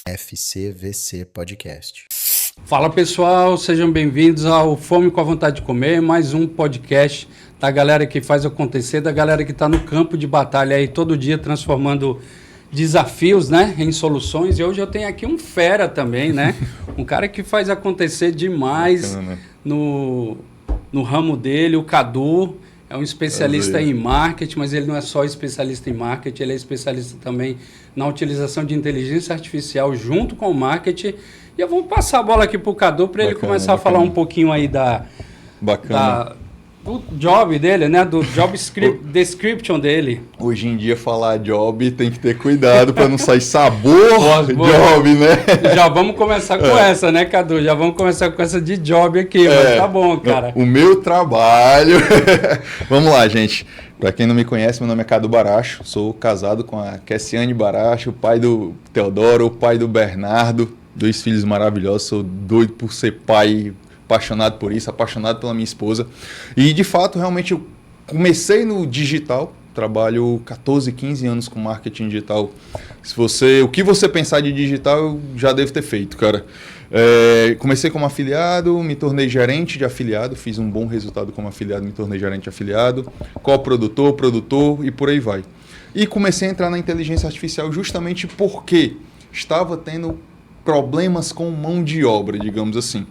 FCVC Podcast. Fala pessoal, sejam bem-vindos ao Fome com a Vontade de Comer, mais um podcast da galera que faz acontecer, da galera que está no campo de batalha aí todo dia transformando desafios, né, em soluções. E hoje eu tenho aqui um fera também, né, um cara que faz acontecer demais no ramo dele, o Cadu. É um especialista em marketing, mas ele não é só especialista em marketing, ele é especialista também na utilização de inteligência artificial junto com o marketing. E eu vou passar a bola aqui para o Cadu para ele começar a falar um pouquinho aí do job dele, né? Do job description dele. Hoje em dia falar job tem que ter cuidado para não sair sabor job, né? Já vamos começar com essa, né, Cadu? Já vamos começar com essa de job aqui, mas tá bom, cara. O meu trabalho... Vamos lá, gente. Para quem não me conhece, meu nome é Cadu Baracho. Sou casado com a Kessiane Baracho, o pai do Teodoro, o pai do Bernardo. 2 filhos maravilhosos. Sou doido por ser pai, apaixonado por isso, apaixonado pela minha esposa. E, de fato, realmente, eu comecei no digital. Trabalho 14, 15 anos com marketing digital. O que você pensar de digital, eu já devo ter feito, cara. Comecei como afiliado, me tornei gerente de afiliado, fiz um bom resultado como afiliado, me tornei gerente de afiliado, coprodutor, produtor e por aí vai. E comecei a entrar na inteligência artificial justamente porque estava tendo problemas com mão de obra, digamos assim.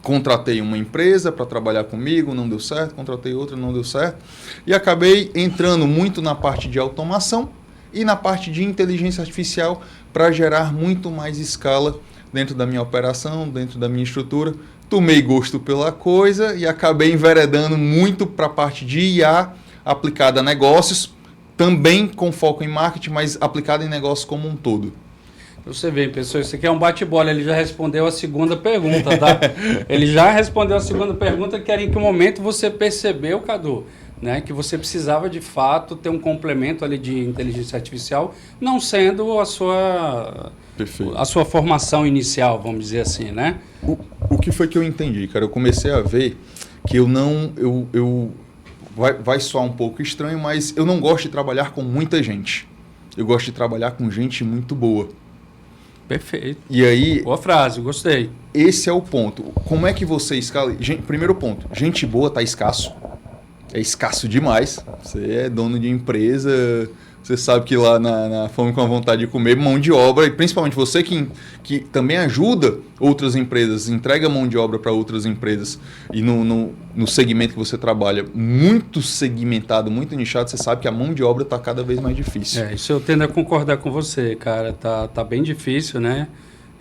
Contratei uma empresa para trabalhar comigo, não deu certo, contratei outra, não deu certo, e acabei entrando muito na parte de automação e na parte de inteligência artificial para gerar muito mais escala dentro da minha operação, dentro da minha estrutura. Tomei gosto pela coisa e acabei enveredando muito para a parte de IA aplicada a negócios, também com foco em marketing, mas aplicada em negócios como um todo. Você vê, pessoal, isso aqui é um bate-bola, ele já respondeu a segunda pergunta, tá? Ele já respondeu a segunda pergunta, que era em que momento você percebeu, Cadu, né, que você precisava de fato ter um complemento ali de inteligência artificial, não sendo a sua formação inicial, vamos dizer assim, né? O que foi que eu entendi, cara? Eu comecei a ver que vai soar um pouco estranho, mas eu não gosto de trabalhar com muita gente. Eu gosto de trabalhar com gente muito boa. Perfeito. E aí, boa frase, gostei. Esse é o ponto. Como é que você escala? Primeiro ponto, gente boa está escasso. É escasso demais. Você é dono de empresa, você sabe que lá na Fome com a Vontade de Comer, mão de obra, e principalmente você que também ajuda outras empresas, entrega mão de obra para outras empresas, e no segmento que você trabalha, muito segmentado, muito nichado, você sabe que a mão de obra está cada vez mais difícil. Isso eu tendo a concordar com você, cara. Tá bem difícil, né?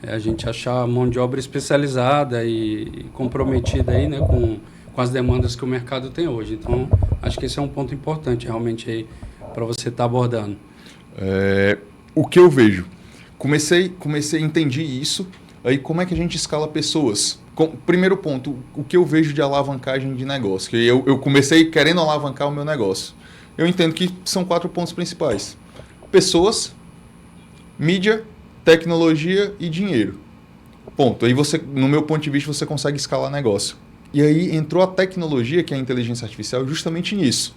A gente achar mão de obra especializada e comprometida aí, né, com as demandas que o mercado tem hoje. Então, acho que esse é um ponto importante realmente aí para você estar abordando. O que eu vejo? Comecei, entendi isso. Aí como é que a gente escala pessoas? Primeiro ponto, o que eu vejo de alavancagem de negócio? Que eu comecei querendo alavancar o meu negócio. Eu entendo que são 4 pontos principais. Pessoas, mídia, tecnologia e dinheiro. Ponto. Aí no meu ponto de vista, você consegue escalar negócio. E aí entrou a tecnologia, que é a inteligência artificial, justamente nisso.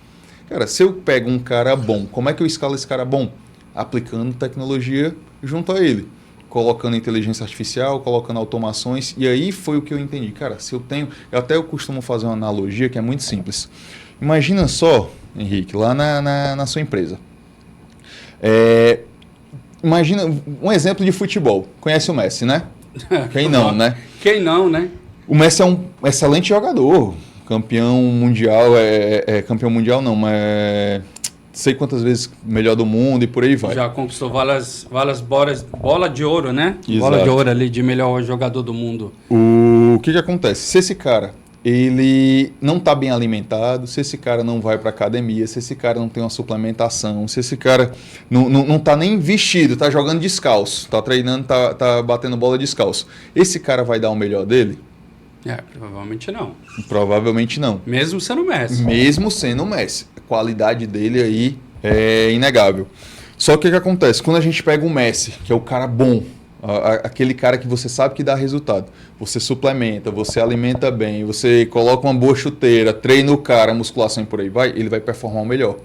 Cara, se eu pego um cara bom, como é que eu escalo esse cara bom? Aplicando tecnologia junto a ele. Colocando inteligência artificial, colocando automações. E aí foi o que eu entendi. Cara, se eu tenho... Eu costumo fazer uma analogia que é muito simples. Imagina só, Henrique, lá na sua empresa. Imagina um exemplo de futebol. Conhece o Messi, né? Quem não, né? Quem não, né? O Messi é um excelente jogador. Campeão mundial, campeão mundial não, mas sei quantas vezes melhor do mundo e por aí vai. Já conquistou várias bola de ouro, né? Exato. Bola de ouro ali de melhor jogador do mundo. O que acontece? Se esse cara ele não está bem alimentado, se esse cara não vai para academia, se esse cara não tem uma suplementação, se esse cara não está nem vestido, está jogando descalço, está treinando, tá batendo bola descalço, esse cara vai dar o melhor dele? Provavelmente não. Provavelmente não. Mesmo sendo Messi. Mesmo sendo Messi. A qualidade dele aí é inegável. Só que o que acontece? Quando a gente pega um Messi, que é o cara bom, aquele cara que você sabe que dá resultado, você suplementa, você alimenta bem, você coloca uma boa chuteira, treina o cara, musculação e por aí vai, ele vai performar o melhor.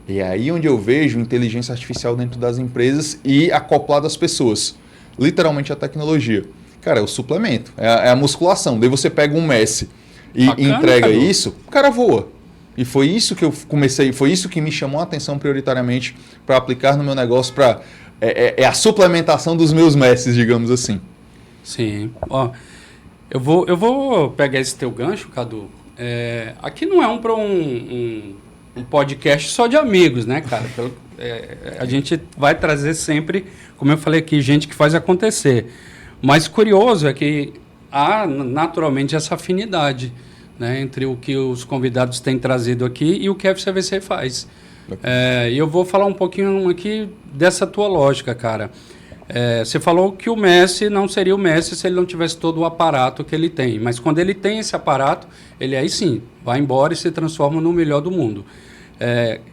E é aí onde eu vejo inteligência artificial dentro das empresas e acoplado às pessoas. literalmente a tecnologia. Cara, é o suplemento, é a musculação. Daí você pega um Messi e Bacana, entrega Cadu. isso, o cara voa. E foi isso que eu comecei, foi isso que me chamou a atenção prioritariamente para aplicar no meu negócio, é a suplementação dos meus Messis, digamos assim. Sim. Ó, eu vou pegar esse teu gancho, Cadu. Aqui não é um podcast só de amigos, né, cara? A gente vai trazer sempre, como eu falei aqui, gente que faz acontecer. Mas curioso é que há naturalmente essa afinidade, né, entre o que os convidados têm trazido aqui e o que a FCVC faz. E eu vou falar um pouquinho aqui dessa tua lógica, cara. Você falou que o Messi não seria o Messi se ele não tivesse todo o aparato que ele tem. Mas quando ele tem esse aparato, ele aí sim vai embora e se transforma no melhor do mundo.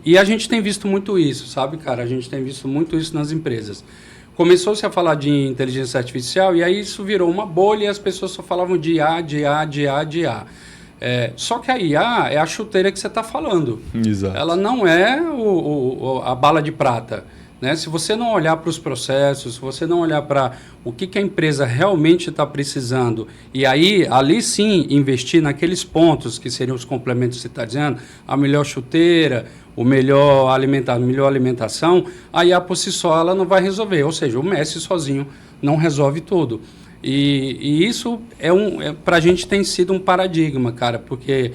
E a gente tem visto muito isso, sabe, cara? A gente tem visto muito isso nas empresas. Começou-se a falar de inteligência artificial e aí isso virou uma bolha e as pessoas só falavam de IA, de IA, de IA, de IA. Só que a IA é a chuteira que você está falando. Exato. Ela não é a bala de prata. Né? Se você não olhar para os processos, se você não olhar para o que a empresa realmente está precisando, e aí, ali sim, investir naqueles pontos que seriam os complementos que você está dizendo, a melhor chuteira, a melhor alimentação, a IA por si só ela não vai resolver. Ou seja, o Messi sozinho não resolve tudo. E isso para a gente tem sido um paradigma, cara, porque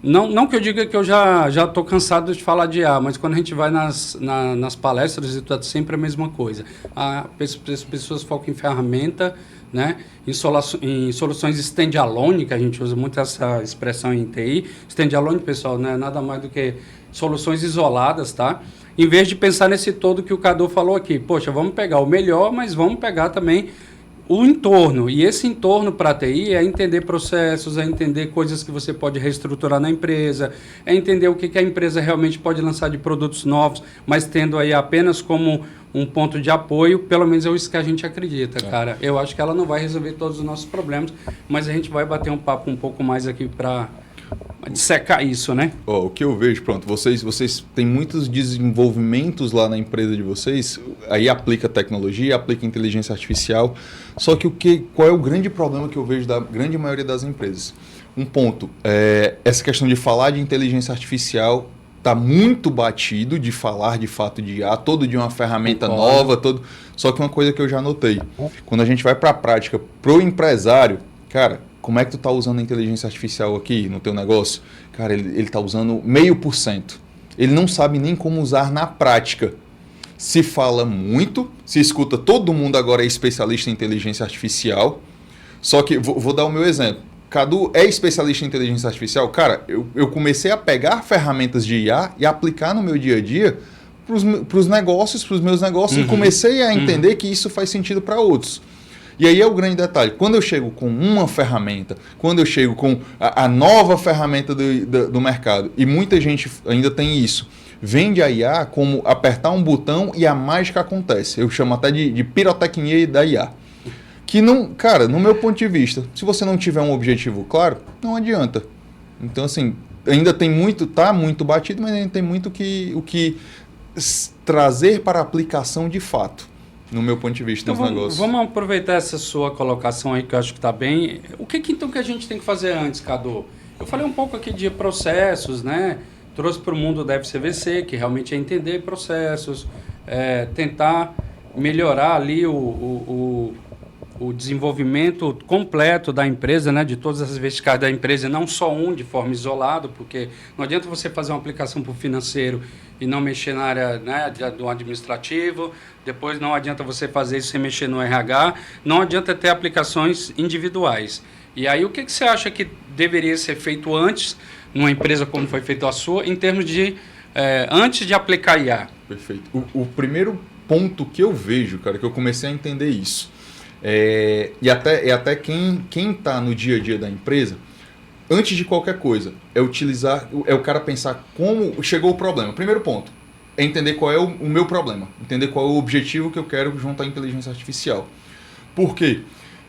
não que eu diga que eu já estou cansado de falar de IA, mas quando a gente vai nas palestras e tudo, é sempre a mesma coisa. As pessoas focam em ferramenta, né, em soluções stand-alone, que a gente usa muito essa expressão em TI. Stand-alone, pessoal, não é nada mais do que soluções isoladas, tá? Em vez de pensar nesse todo que o Cadu falou aqui. Poxa, vamos pegar o melhor, mas vamos pegar também o entorno. E esse entorno para a TI é entender processos, é entender coisas que você pode reestruturar na empresa, é entender o que a empresa realmente pode lançar de produtos novos, mas tendo aí apenas como um ponto de apoio, pelo menos é isso que a gente acredita, cara. Eu acho que ela não vai resolver todos os nossos problemas, mas a gente vai bater um papo um pouco mais aqui para dissecar isso, né? O que eu vejo, pronto, vocês têm muitos desenvolvimentos lá na empresa de vocês, aí aplica tecnologia, aplica inteligência artificial, só que qual é o grande problema que eu vejo da grande maioria das empresas? Um ponto, essa questão de falar de inteligência artificial está muito batido de falar de fato de IA, todo dia uma ferramenta nova, só que uma coisa que eu já notei, quando a gente vai para a prática, pro empresário, cara, como é que tu tá usando a inteligência artificial aqui no teu negócio? Cara, ele tá usando 0,5%. Ele não sabe nem como usar na prática. Se fala muito, se escuta, todo mundo agora é especialista em inteligência artificial. Só que, vou dar o meu exemplo. Cadu é especialista em inteligência artificial? Cara, eu comecei a pegar ferramentas de IA e aplicar no meu dia a dia para os negócios, para os meus negócios, e comecei a entender que isso faz sentido para outros. E aí é o grande detalhe, quando eu chego com uma ferramenta, quando eu chego com a nova ferramenta do mercado, e muita gente ainda tem isso, vende a IA como apertar um botão e a mágica acontece. Eu chamo até de pirotecnia da IA. Que não, cara, no meu ponto de vista, se você não tiver um objetivo claro, não adianta. Então, assim, ainda tem muito, tá muito batido, mas ainda tem muito o que trazer para a aplicação de fato. No meu ponto de vista, então, dos negócios. Vamos aproveitar essa sua colocação aí, que eu acho que está bem. O que então que a gente tem que fazer antes, Cadu? Eu falei um pouco aqui de processos, né? Trouxe para o mundo da FCVC, que realmente é entender processos, tentar melhorar ali o desenvolvimento completo da empresa, né, de todas as verticais da empresa, não só de forma isolada, porque não adianta você fazer uma aplicação para o financeiro e não mexer na área, né, do administrativo, depois não adianta você fazer isso sem mexer no RH, não adianta ter aplicações individuais. E aí o que você acha que deveria ser feito antes, numa empresa como foi feito a sua, em termos de, antes de aplicar IA? Perfeito. O primeiro ponto que eu vejo, cara, que eu comecei a entender isso, e até quem está no dia a dia da empresa, antes de qualquer coisa, é o cara pensar como chegou o problema. Primeiro ponto, é entender qual é o meu problema, entender qual é o objetivo que eu quero junto à inteligência artificial. Por quê?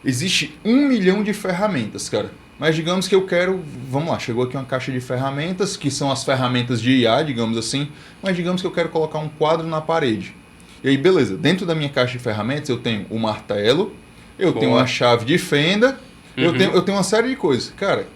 Existe 1 milhão de ferramentas, cara. Mas digamos que eu quero, vamos lá, chegou aqui uma caixa de ferramentas, que são as ferramentas de IA, digamos assim, mas digamos que eu quero colocar um quadro na parede. E aí, beleza, dentro da minha caixa de ferramentas eu tenho o martelo, eu tenho a chave de fenda, eu tenho uma série de coisas. Cara,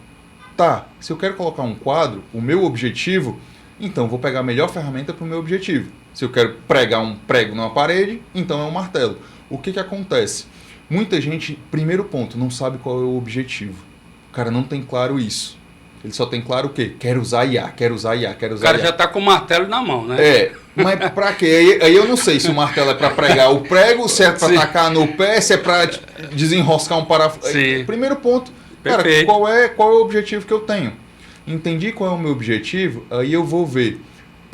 se eu quero colocar um quadro, o meu objetivo, então eu vou pegar a melhor ferramenta para o meu objetivo. Se eu quero pregar um prego numa parede, então é um martelo. O que acontece? Muita gente, primeiro ponto, não sabe qual é o objetivo. O cara não tem claro isso. Ele só tem claro o quê? Quero usar IA, quero usar IA, quero usar IA. O cara já está com o martelo na mão, né? Mas pra quê? Aí eu não sei se o martelo é para pregar o prego, se é para tacar no pé, se é para desenroscar um parafuso. Primeiro ponto, cara, qual é o objetivo que eu tenho? Entendi qual é o meu objetivo, aí eu vou ver.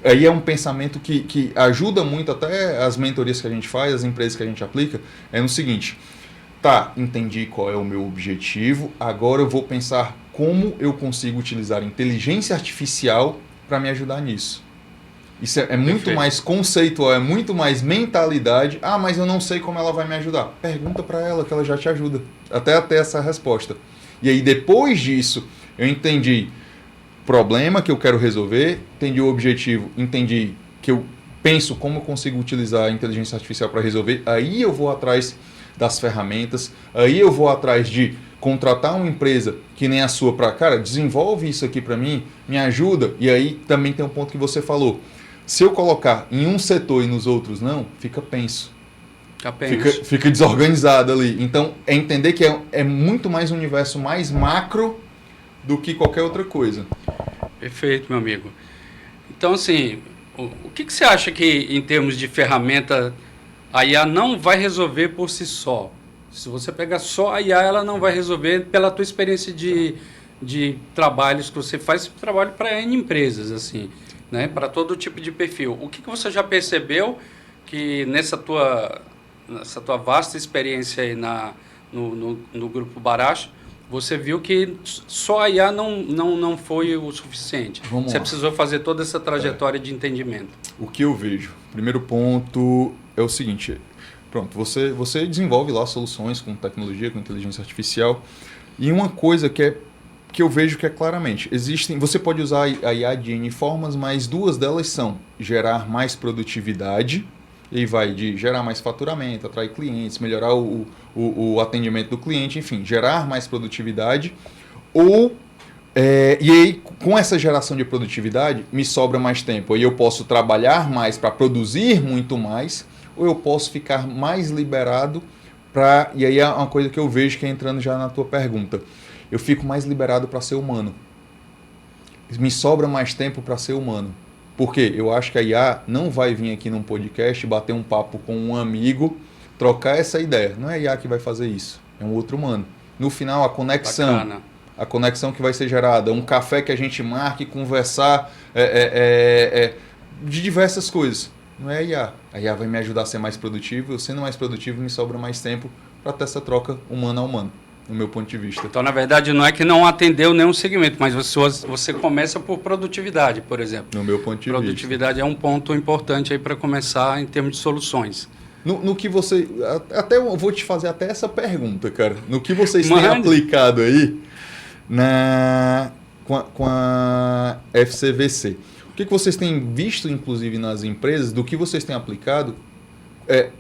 Aí é um pensamento que ajuda muito, até as mentorias que a gente faz, as empresas que a gente aplica, é no seguinte: entendi qual é o meu objetivo, agora eu vou pensar como eu consigo utilizar inteligência artificial para me ajudar nisso. Isso é muito mais conceitual, é muito mais mentalidade. Mas eu não sei como ela vai me ajudar. Pergunta para ela que ela já te ajuda, até ter essa resposta. E aí depois disso, eu entendi o problema que eu quero resolver, entendi o objetivo, entendi que eu penso como eu consigo utilizar a inteligência artificial para resolver, aí eu vou atrás das ferramentas, aí eu vou atrás de contratar uma empresa que nem a sua para, cara, desenvolve isso aqui para mim, me ajuda. E aí também tem um ponto que você falou. Se eu colocar em um setor e nos outros não, fica penso. Fica desorganizado ali. Então, é entender que é muito mais um universo mais macro do que qualquer outra coisa. Perfeito, meu amigo. Então, assim, o que você acha que, em termos de ferramenta, a IA não vai resolver por si só? Se você pegar só a IA, ela não vai resolver pela tua experiência de trabalhos que você faz, trabalho para N empresas, assim, né? Para todo tipo de perfil. O que você já percebeu que nessa tua vasta experiência aí no Grupo Baracho, você viu que só a IA não foi o suficiente? Você precisou fazer toda essa trajetória de entendimento. O que eu vejo? Primeiro ponto é o seguinte... Pronto, você desenvolve lá soluções com tecnologia, com inteligência artificial. E uma coisa que eu vejo que é claramente, você pode usar a IA de N formas, mas duas delas são gerar mais produtividade, e aí vai de gerar mais faturamento, atrair clientes, melhorar o atendimento do cliente, enfim, gerar mais produtividade. E aí, com essa geração de produtividade, me sobra mais tempo. Aí eu posso trabalhar mais para produzir muito mais, ou eu posso ficar mais liberado para... E aí é uma coisa que eu vejo que é entrando já na tua pergunta. Eu fico mais liberado para ser humano. Me sobra mais tempo para ser humano. Por quê? Eu acho que a IA não vai vir aqui num podcast, bater um papo com um amigo, trocar essa ideia. Não é a IA que vai fazer isso, é um outro humano. No final, a conexão... Bacana. A conexão que vai ser gerada, um café que a gente marque, conversar de diversas coisas. Não é a IA. A IA vai me ajudar a ser mais produtivo. Eu sendo mais produtivo, me sobra mais tempo para ter essa troca humano a humano, no meu ponto de vista. Então, na verdade, não é que não atendeu nenhum segmento, mas você começa por produtividade, por exemplo. No meu ponto de vista. Produtividade é um ponto importante aí para começar em termos de soluções. No que você... Até eu vou te fazer até essa pergunta, cara. No que vocês têm aplicado aí com a FCVC. O que vocês têm visto, inclusive, nas empresas, do que vocês têm aplicado,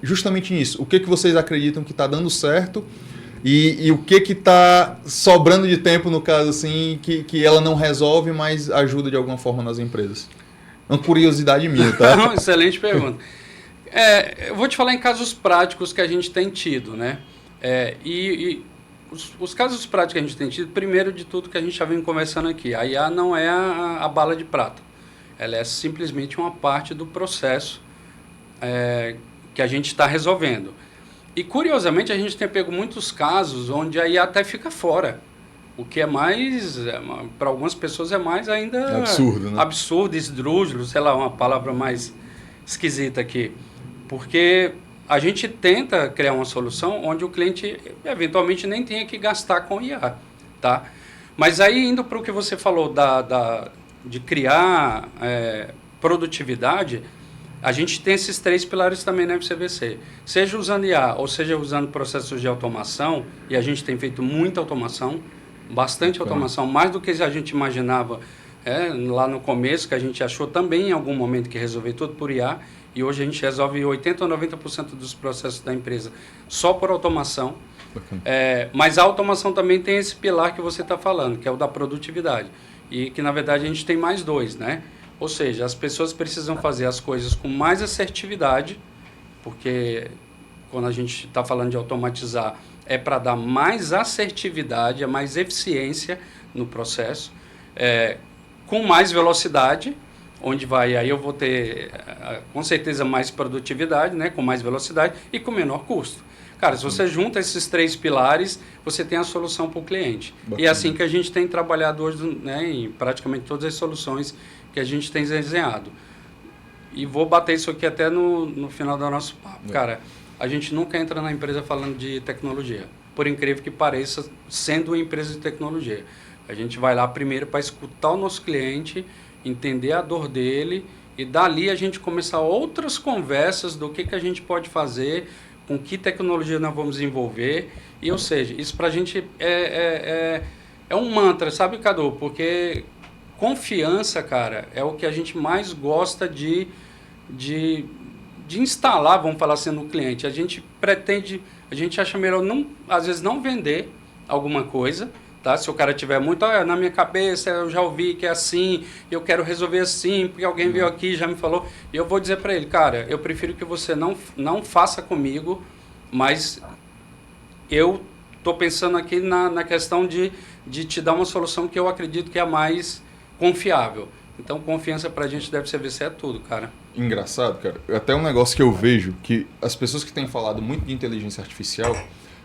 justamente nisso. O que vocês acreditam que está dando certo e o que está sobrando de tempo, no caso, assim, que ela não resolve, mas ajuda de alguma forma nas empresas? Uma curiosidade minha, tá? Excelente pergunta. Eu vou te falar em casos práticos que a gente tem tido, né? Os casos práticos que a gente tem tido, primeiro de tudo que a gente já vem conversando aqui, a IA não é a bala de prata. Ela é simplesmente uma parte do processo que a gente está resolvendo. E, curiosamente, a gente tem pego muitos casos onde a IA até fica fora. O que é mais, para algumas pessoas, é mais ainda... absurdo, né? Absurdo, esdrúxulo, sei lá, uma palavra mais esquisita aqui. Porque a gente tenta criar uma solução onde o cliente, eventualmente, nem tenha que gastar com IA, tá? Mas aí, indo para o que você falou de criar produtividade, a gente tem esses três pilares também na FCVC. Seja usando IA ou seja usando processos de automação, e a gente tem feito muita automação, bastante automação, mais do que a gente imaginava lá no começo, que a gente achou também em algum momento que resolver tudo por IA, e hoje a gente resolve 80% ou 90% dos processos da empresa só por automação. Mas a automação também tem esse pilar que você está falando, que é o da produtividade. E que, na verdade, a gente tem mais dois, né? Ou seja, as pessoas precisam fazer as coisas com mais assertividade, porque quando a gente está falando de automatizar, é para dar mais assertividade, mais eficiência no processo, com mais velocidade, onde aí eu vou ter, com certeza, mais produtividade, né? Com mais velocidade e com menor custo. Cara, se você junta esses 3 pilares, você tem a solução para o cliente. Bacana. E é assim que a gente tem trabalhado hoje, né, em praticamente todas as soluções que a gente tem desenhado. E vou bater isso aqui até no final do nosso papo. Cara, a gente nunca entra na empresa falando de tecnologia, por incrível que pareça, sendo uma empresa de tecnologia. A gente vai lá primeiro para escutar o nosso cliente, entender a dor dele, e dali a gente começar outras conversas do que a gente pode fazer, com que tecnologia nós vamos desenvolver. E, ou seja, isso para a gente é um mantra, sabe, Cadu? Porque confiança, cara, é o que a gente mais gosta de instalar, vamos falar assim, no cliente. A gente acha melhor, às vezes, não vender alguma coisa, tá? Se o cara tiver muito, na minha cabeça, eu já ouvi que é assim, eu quero resolver assim, porque alguém veio aqui e já me falou. E eu vou dizer para ele, cara, eu prefiro que você não faça comigo, mas eu estou pensando aqui na questão de te dar uma solução que eu acredito que é a mais confiável. Então, confiança pra gente deve ser tudo, cara. Engraçado, cara. Até um negócio que eu vejo, que as pessoas que têm falado muito de inteligência artificial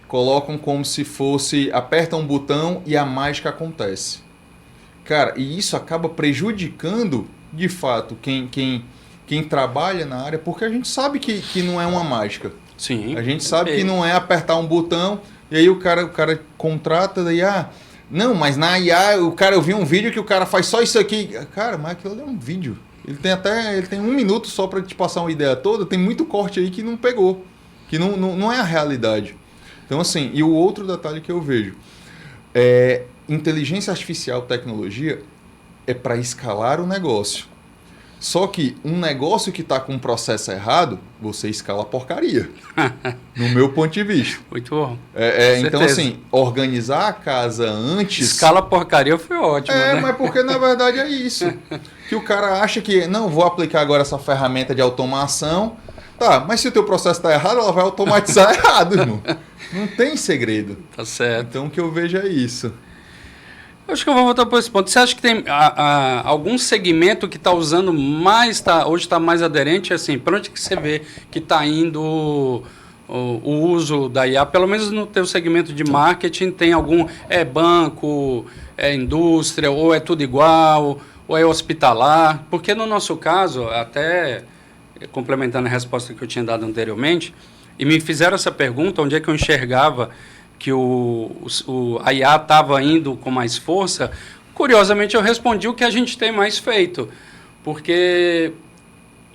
colocam como se fosse, aperta um botão e a mágica acontece. Cara, e isso acaba prejudicando, de fato, quem trabalha na área, porque a gente sabe que não é uma mágica. Sim. A gente sabe que não é apertar um botão e aí o cara contrata, daí, não, mas na IA, eu vi um vídeo que o cara faz só isso aqui. Cara, mas aquilo é um vídeo. Ele tem 1 minuto só para te passar uma ideia toda, tem muito corte aí que não pegou, que não é a realidade. Então, assim, e o outro detalhe que eu vejo, inteligência artificial, tecnologia, é para escalar o negócio. Só que um negócio que está com um processo errado, você escala a porcaria, no meu ponto de vista. Muito bom. Então, assim, organizar a casa antes... Escala a porcaria foi ótimo, né? Mas porque na verdade é isso. Que o cara acha que, não, vou aplicar agora essa ferramenta de automação. Tá, mas se o teu processo está errado, ela vai automatizar errado, irmão. Não tem segredo. Tá certo. Então o que eu vejo é isso. Eu acho que eu vou voltar para esse ponto. Você acha que tem algum segmento que está usando mais, hoje está mais aderente? Assim, para onde que você vê que está indo o uso da IA? Pelo menos no teu segmento de marketing, tem algum... É banco, é indústria, ou é tudo igual, ou é hospitalar? Porque no nosso caso, até complementando a resposta que eu tinha dado anteriormente, e me fizeram essa pergunta, onde é que eu enxergava que a IA estava indo com mais força, curiosamente eu respondi o que a gente tem mais feito, porque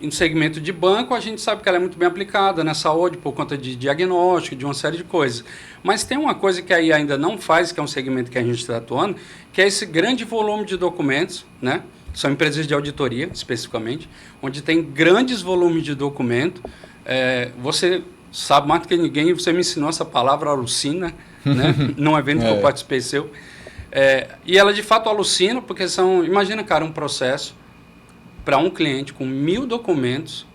em segmento de banco a gente sabe que ela é muito bem aplicada na saúde por conta de diagnóstico, de uma série de coisas. Mas tem uma coisa que a IA ainda não faz, que é um segmento que a gente está atuando, que é esse grande volume de documentos, né? São empresas de auditoria, especificamente, onde tem grandes volumes de documento. Você sabe mais do que ninguém, você me ensinou essa palavra, alucina, né? Num evento que eu participei seu. E ela de fato alucina, porque imagina, cara, um processo para um cliente com 1000 documentos,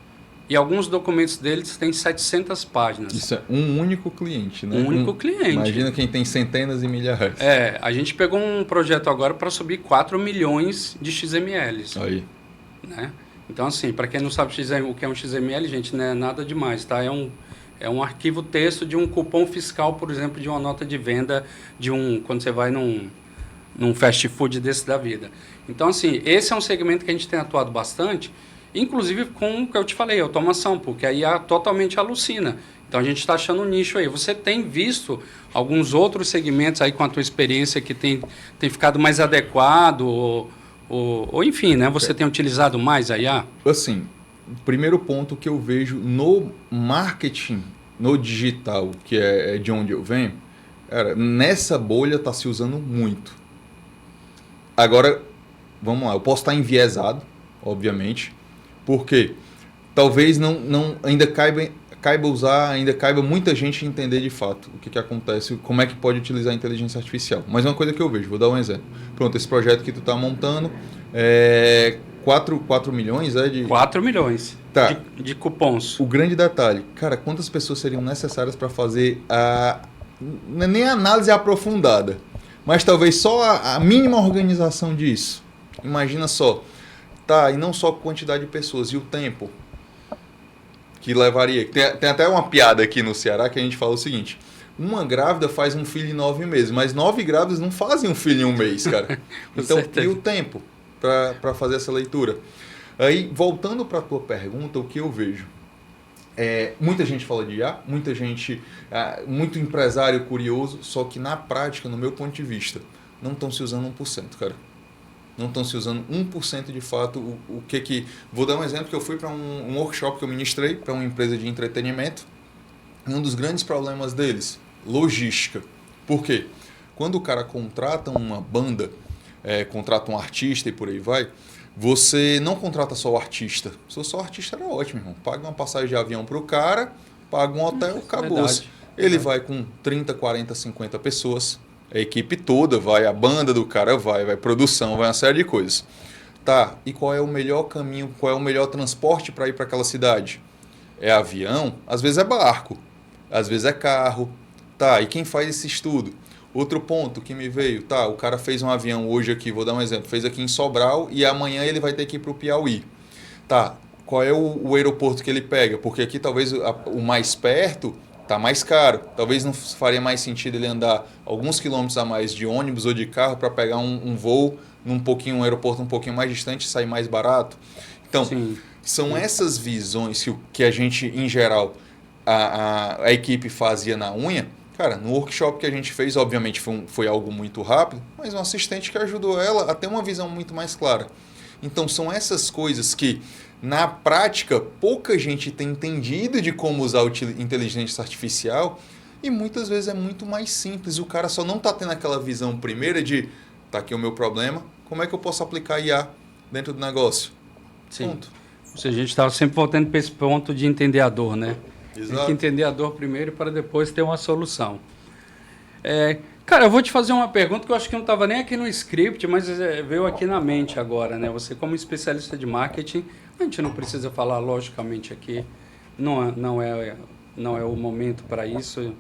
e alguns documentos deles têm 700 páginas. Isso é um único cliente, né? Um único cliente. Imagina quem tem centenas e milhares. A gente pegou um projeto agora para subir 4 milhões de XMLs. Aí. Né? Então, assim, para quem não sabe o que é um XML, gente, não é nada demais, tá? É um arquivo texto de um cupom fiscal, por exemplo, de uma nota de venda quando você vai num fast food desse da vida. Então, assim, esse é um segmento que a gente tem atuado bastante, inclusive com o que eu te falei, automação, porque aí totalmente alucina. Então, a gente está achando um nicho aí. Você tem visto alguns outros segmentos aí com a tua experiência que tem ficado mais adequado ou enfim, né? Você tem utilizado mais a IA? Assim, o primeiro ponto que eu vejo no marketing, no digital, que é de onde eu venho, nessa bolha está se usando muito. Agora, vamos lá, eu posso estar enviesado, obviamente, porque talvez não ainda caiba muita gente entender de fato o que acontece, como é que pode utilizar a inteligência artificial. Mas uma coisa que eu vejo, vou dar um exemplo. Pronto, esse projeto que tu está montando, 4 milhões, 4 milhões tá. de cupons. O grande detalhe, cara, quantas pessoas seriam necessárias para fazer nem a análise aprofundada, mas talvez só a mínima organização disso? Imagina só. Tá, e não só a quantidade de pessoas, e o tempo que levaria. Tem até uma piada aqui no Ceará que a gente fala o seguinte: uma grávida faz um filho em 9 meses, mas 9 grávidas não fazem um filho em um mês, cara. Então, certeza. E o tempo para fazer essa leitura? Aí, voltando para a tua pergunta, o que eu vejo? Muita gente fala de IA, muita gente, muito empresário curioso, só que na prática, no meu ponto de vista, não estão se usando 1%, cara. Não estão se usando 1% de fato. O que. Vou dar um exemplo que eu fui para um workshop que eu ministrei para uma empresa de entretenimento. E um dos grandes problemas deles, logística. Por quê? Quando o cara contrata uma banda, contrata um artista e por aí vai, você não contrata só o artista. Se só o artista era ótimo, irmão. Paga uma passagem de avião para o cara, paga um hotel, acabou-se. Ele vai com 30, 40, 50 pessoas. A equipe toda vai, a banda do cara vai produção, vai uma série de coisas. Tá, e qual é o melhor caminho, qual é o melhor transporte para ir para aquela cidade? É avião? Às vezes é barco, às vezes é carro. Tá, e quem faz esse estudo? Outro ponto que me veio, tá, o cara fez um avião hoje aqui, vou dar um exemplo, fez aqui em Sobral e amanhã ele vai ter que ir para o Piauí. Tá, qual é o aeroporto que ele pega? Porque aqui talvez o mais perto está mais caro. Talvez não faria mais sentido ele andar alguns quilômetros a mais de ônibus ou de carro para pegar um voo um aeroporto um pouquinho mais distante e sair mais barato. Então, são essas visões que a gente, em geral, a equipe fazia na unha. Cara, no workshop que a gente fez, obviamente foi algo muito rápido, mas um assistente que ajudou ela a ter uma visão muito mais clara. Então, são essas coisas que, na prática, pouca gente tem entendido de como usar a inteligência artificial e muitas vezes é muito mais simples. O cara só não está tendo aquela visão primeira de tá aqui o meu problema, como é que eu posso aplicar IA dentro do negócio? Sim. Ponto. Ou seja, a gente estava sempre voltando para esse ponto de entender a dor, né? Exato. Tem que entender a dor primeiro para depois ter uma solução. Cara, eu vou te fazer uma pergunta que eu acho que não estava nem aqui no script, mas veio aqui na mente agora, né? Você como especialista de marketing, a gente não precisa falar logicamente aqui, não é o momento para isso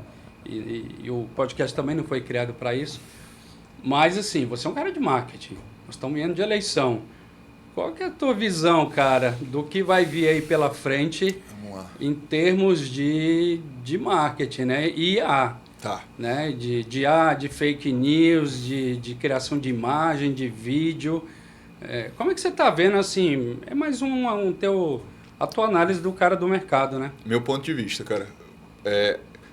e o podcast também não foi criado para isso, mas assim, você é um cara de marketing, nós estamos indo de eleição. Qual que é a tua visão, cara, do que vai vir aí pela frente em termos de marketing, né? IA. Tá. Né? De fake news, de criação de imagem, de vídeo. Como é que você está vendo, assim, é mais a tua análise do cara do mercado, né? Meu ponto de vista, cara,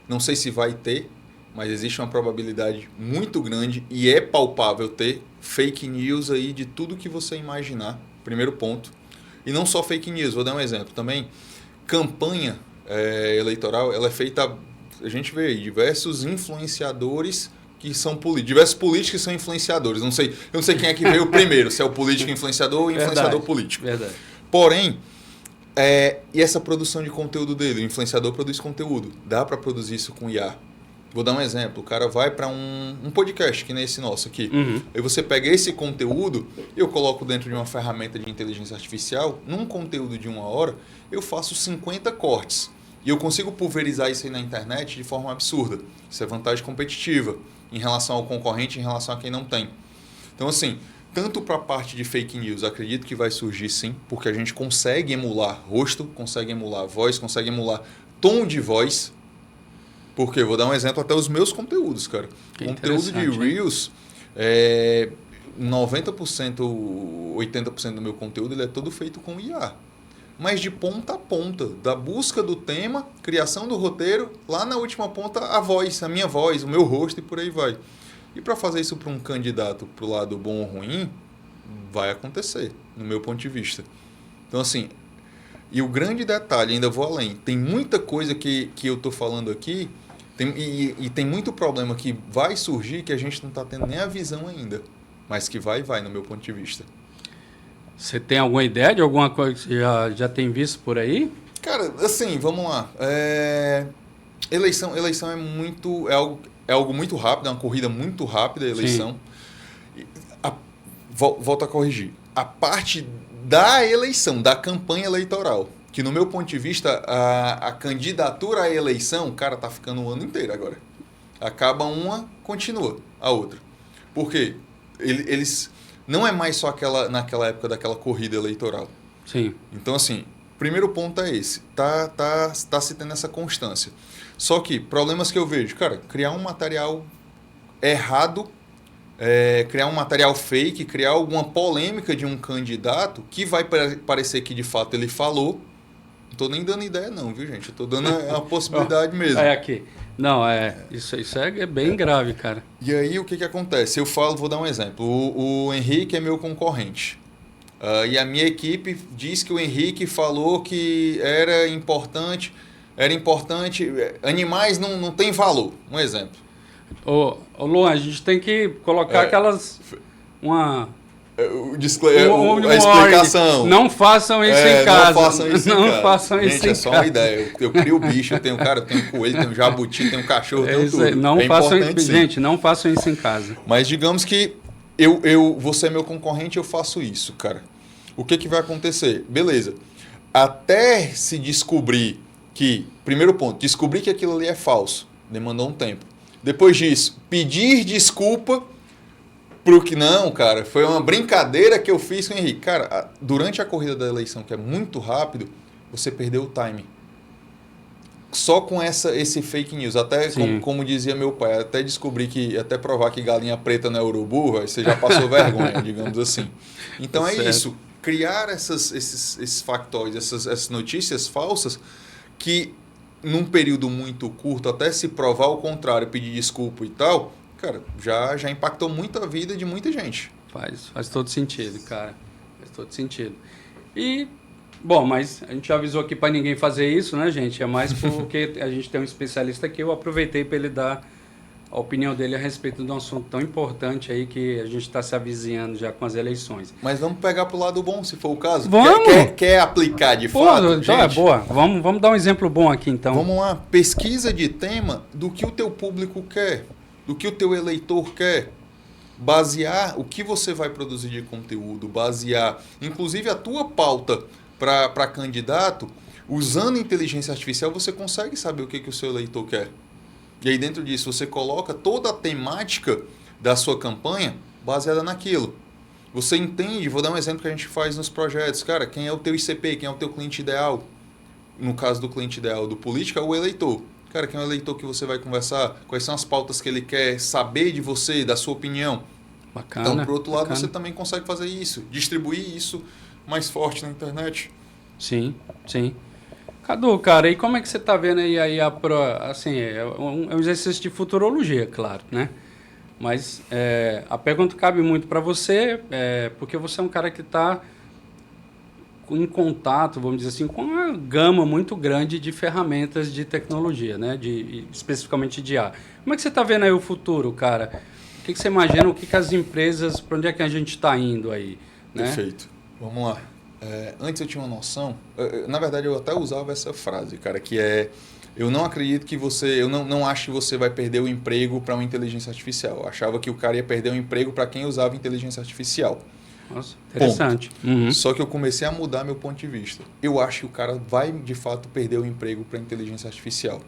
não sei se vai ter, mas existe uma probabilidade muito grande e é palpável ter fake news aí de tudo que você imaginar, primeiro ponto. E não só fake news, vou dar um exemplo também. Campanha eleitoral, ela é feita... A gente vê aí diversos influenciadores que são políticos. Diversos políticos que são influenciadores. Eu não sei quem é que veio primeiro, se é o político influenciador ou o influenciador político. Verdade. Porém, e essa produção de conteúdo dele? O influenciador produz conteúdo. Dá para produzir isso com IA. Vou dar um exemplo. O cara vai para um podcast, que nem esse nosso aqui. Uhum. Aí você pega esse conteúdo, eu coloco dentro de uma ferramenta de inteligência artificial, num conteúdo de 1 hora, eu faço 50 cortes. E eu consigo pulverizar isso aí na internet de forma absurda. Isso é vantagem competitiva em relação ao concorrente, em relação a quem não tem. Então, assim, tanto para a parte de fake news, acredito que vai surgir sim, porque a gente consegue emular rosto, consegue emular voz, consegue emular tom de voz. Porque, vou dar um exemplo, até os meus conteúdos, cara. Conteúdo de Reels, 90%, 80% do meu conteúdo ele é todo feito com IA. Mas de ponta a ponta, da busca do tema, criação do roteiro, lá na última ponta a voz, a minha voz, o meu rosto e por aí vai. E para fazer isso para um candidato para o lado bom ou ruim, vai acontecer, no meu ponto de vista. Então assim, e o grande detalhe, ainda vou além, tem muita coisa que eu estou falando aqui, tem muito problema que vai surgir que a gente não está tendo nem a visão ainda, mas que vai no meu ponto de vista. Você tem alguma ideia de alguma coisa que você já tem visto por aí? Cara, assim, vamos lá. Eleição é algo muito rápido, é uma corrida muito rápida a eleição. Volto a corrigir. A parte da eleição, da campanha eleitoral, que no meu ponto de vista, a candidatura à eleição, cara, tá ficando o ano inteiro agora. Acaba uma, continua a outra. Por quê? Eles não é mais só naquela época daquela corrida eleitoral. Sim. Então, assim, primeiro ponto é esse. Tá se tendo essa constância. Só que, problemas que eu vejo, cara, criar um material errado, criar um material fake, criar alguma polêmica de um candidato que vai parecer que de fato ele falou. Não tô nem dando ideia não, viu, gente? Eu tô dando a possibilidade mesmo. Aqui. Não, isso é bem grave, cara. E aí o que acontece? Vou dar um exemplo. O Henrique é meu concorrente. E a minha equipe diz que o Henrique falou que era importante, animais não têm valor. Um exemplo. Ô Luan, a gente tem que colocar aquelas... A explicação. Não façam isso em casa. Não façam isso em casa. Façam isso Gente, é só uma ideia. Eu crio bicho, eu tenho coelho, tenho jabuti, tenho cachorro, tenho tudo. Gente, não façam isso em casa. Mas digamos que você é meu concorrente, eu faço isso, cara. O que vai acontecer? Beleza. Até se descobrir primeiro ponto, descobrir que aquilo ali é falso. Demandou um tempo. Depois disso, pedir desculpa pro que não, cara, foi uma brincadeira que eu fiz com o Henrique. Cara, durante a corrida da eleição, que é muito rápido, você perdeu o time. Só com esse fake news. Até, como dizia meu pai, até provar que galinha preta não é urubu, aí você já passou vergonha, digamos assim. Então isso. Criar esses factóides, essas notícias falsas que, num período muito curto, até se provar o contrário, pedir desculpa e tal... Cara, já impactou muito a vida de muita gente. Faz todo sentido, cara. Faz todo sentido. E, bom, mas a gente já avisou aqui para ninguém fazer isso, né, gente? É mais porque a gente tem um especialista aqui. Eu aproveitei para ele dar a opinião dele a respeito de um assunto tão importante aí que a gente está se avizinhando já com as eleições. Mas vamos pegar pro lado bom, se for o caso. Vamos! Quer aplicar de fato, então gente? É boa. Vamos dar um exemplo bom aqui, então. Vamos lá. Pesquisa de tema do que o teu público quer. Do que o teu eleitor quer, basear o que você vai produzir de conteúdo, basear, inclusive, a tua pauta para candidato, usando inteligência artificial, você consegue saber o que o seu eleitor quer. E aí, dentro disso, você coloca toda a temática da sua campanha baseada naquilo. Você entende, vou dar um exemplo que a gente faz nos projetos. Cara, quem é o teu ICP, quem é o teu cliente ideal? No caso do cliente ideal do político, é o eleitor. Cara, quem é o eleitor que você vai conversar? Quais são as pautas que ele quer saber de você, da sua opinião? Bacana. Então, por outro lado, bacana. Você também consegue fazer isso, distribuir isso mais forte na internet. Sim. Cadu, cara, e como é que você está vendo aí assim, é um exercício de futurologia, claro, né? Mas a pergunta cabe muito para você, porque você é um cara que está em contato, vamos dizer assim, com uma gama muito grande de ferramentas de tecnologia, né? Especificamente de IA. Como é que você está vendo aí o futuro, cara? O que você imagina, o que as empresas, para onde é que a gente está indo aí? Né? Perfeito. Vamos lá. Antes eu tinha uma noção, na verdade eu até usava essa frase, cara, que eu não acredito que eu não acho que você vai perder o emprego para uma inteligência artificial. Eu achava que o cara ia perder o emprego para quem usava inteligência artificial. Nossa, interessante. Uhum. Só que eu comecei a mudar meu ponto de vista. Eu acho que o cara vai, de fato, perder o emprego para a inteligência artificial.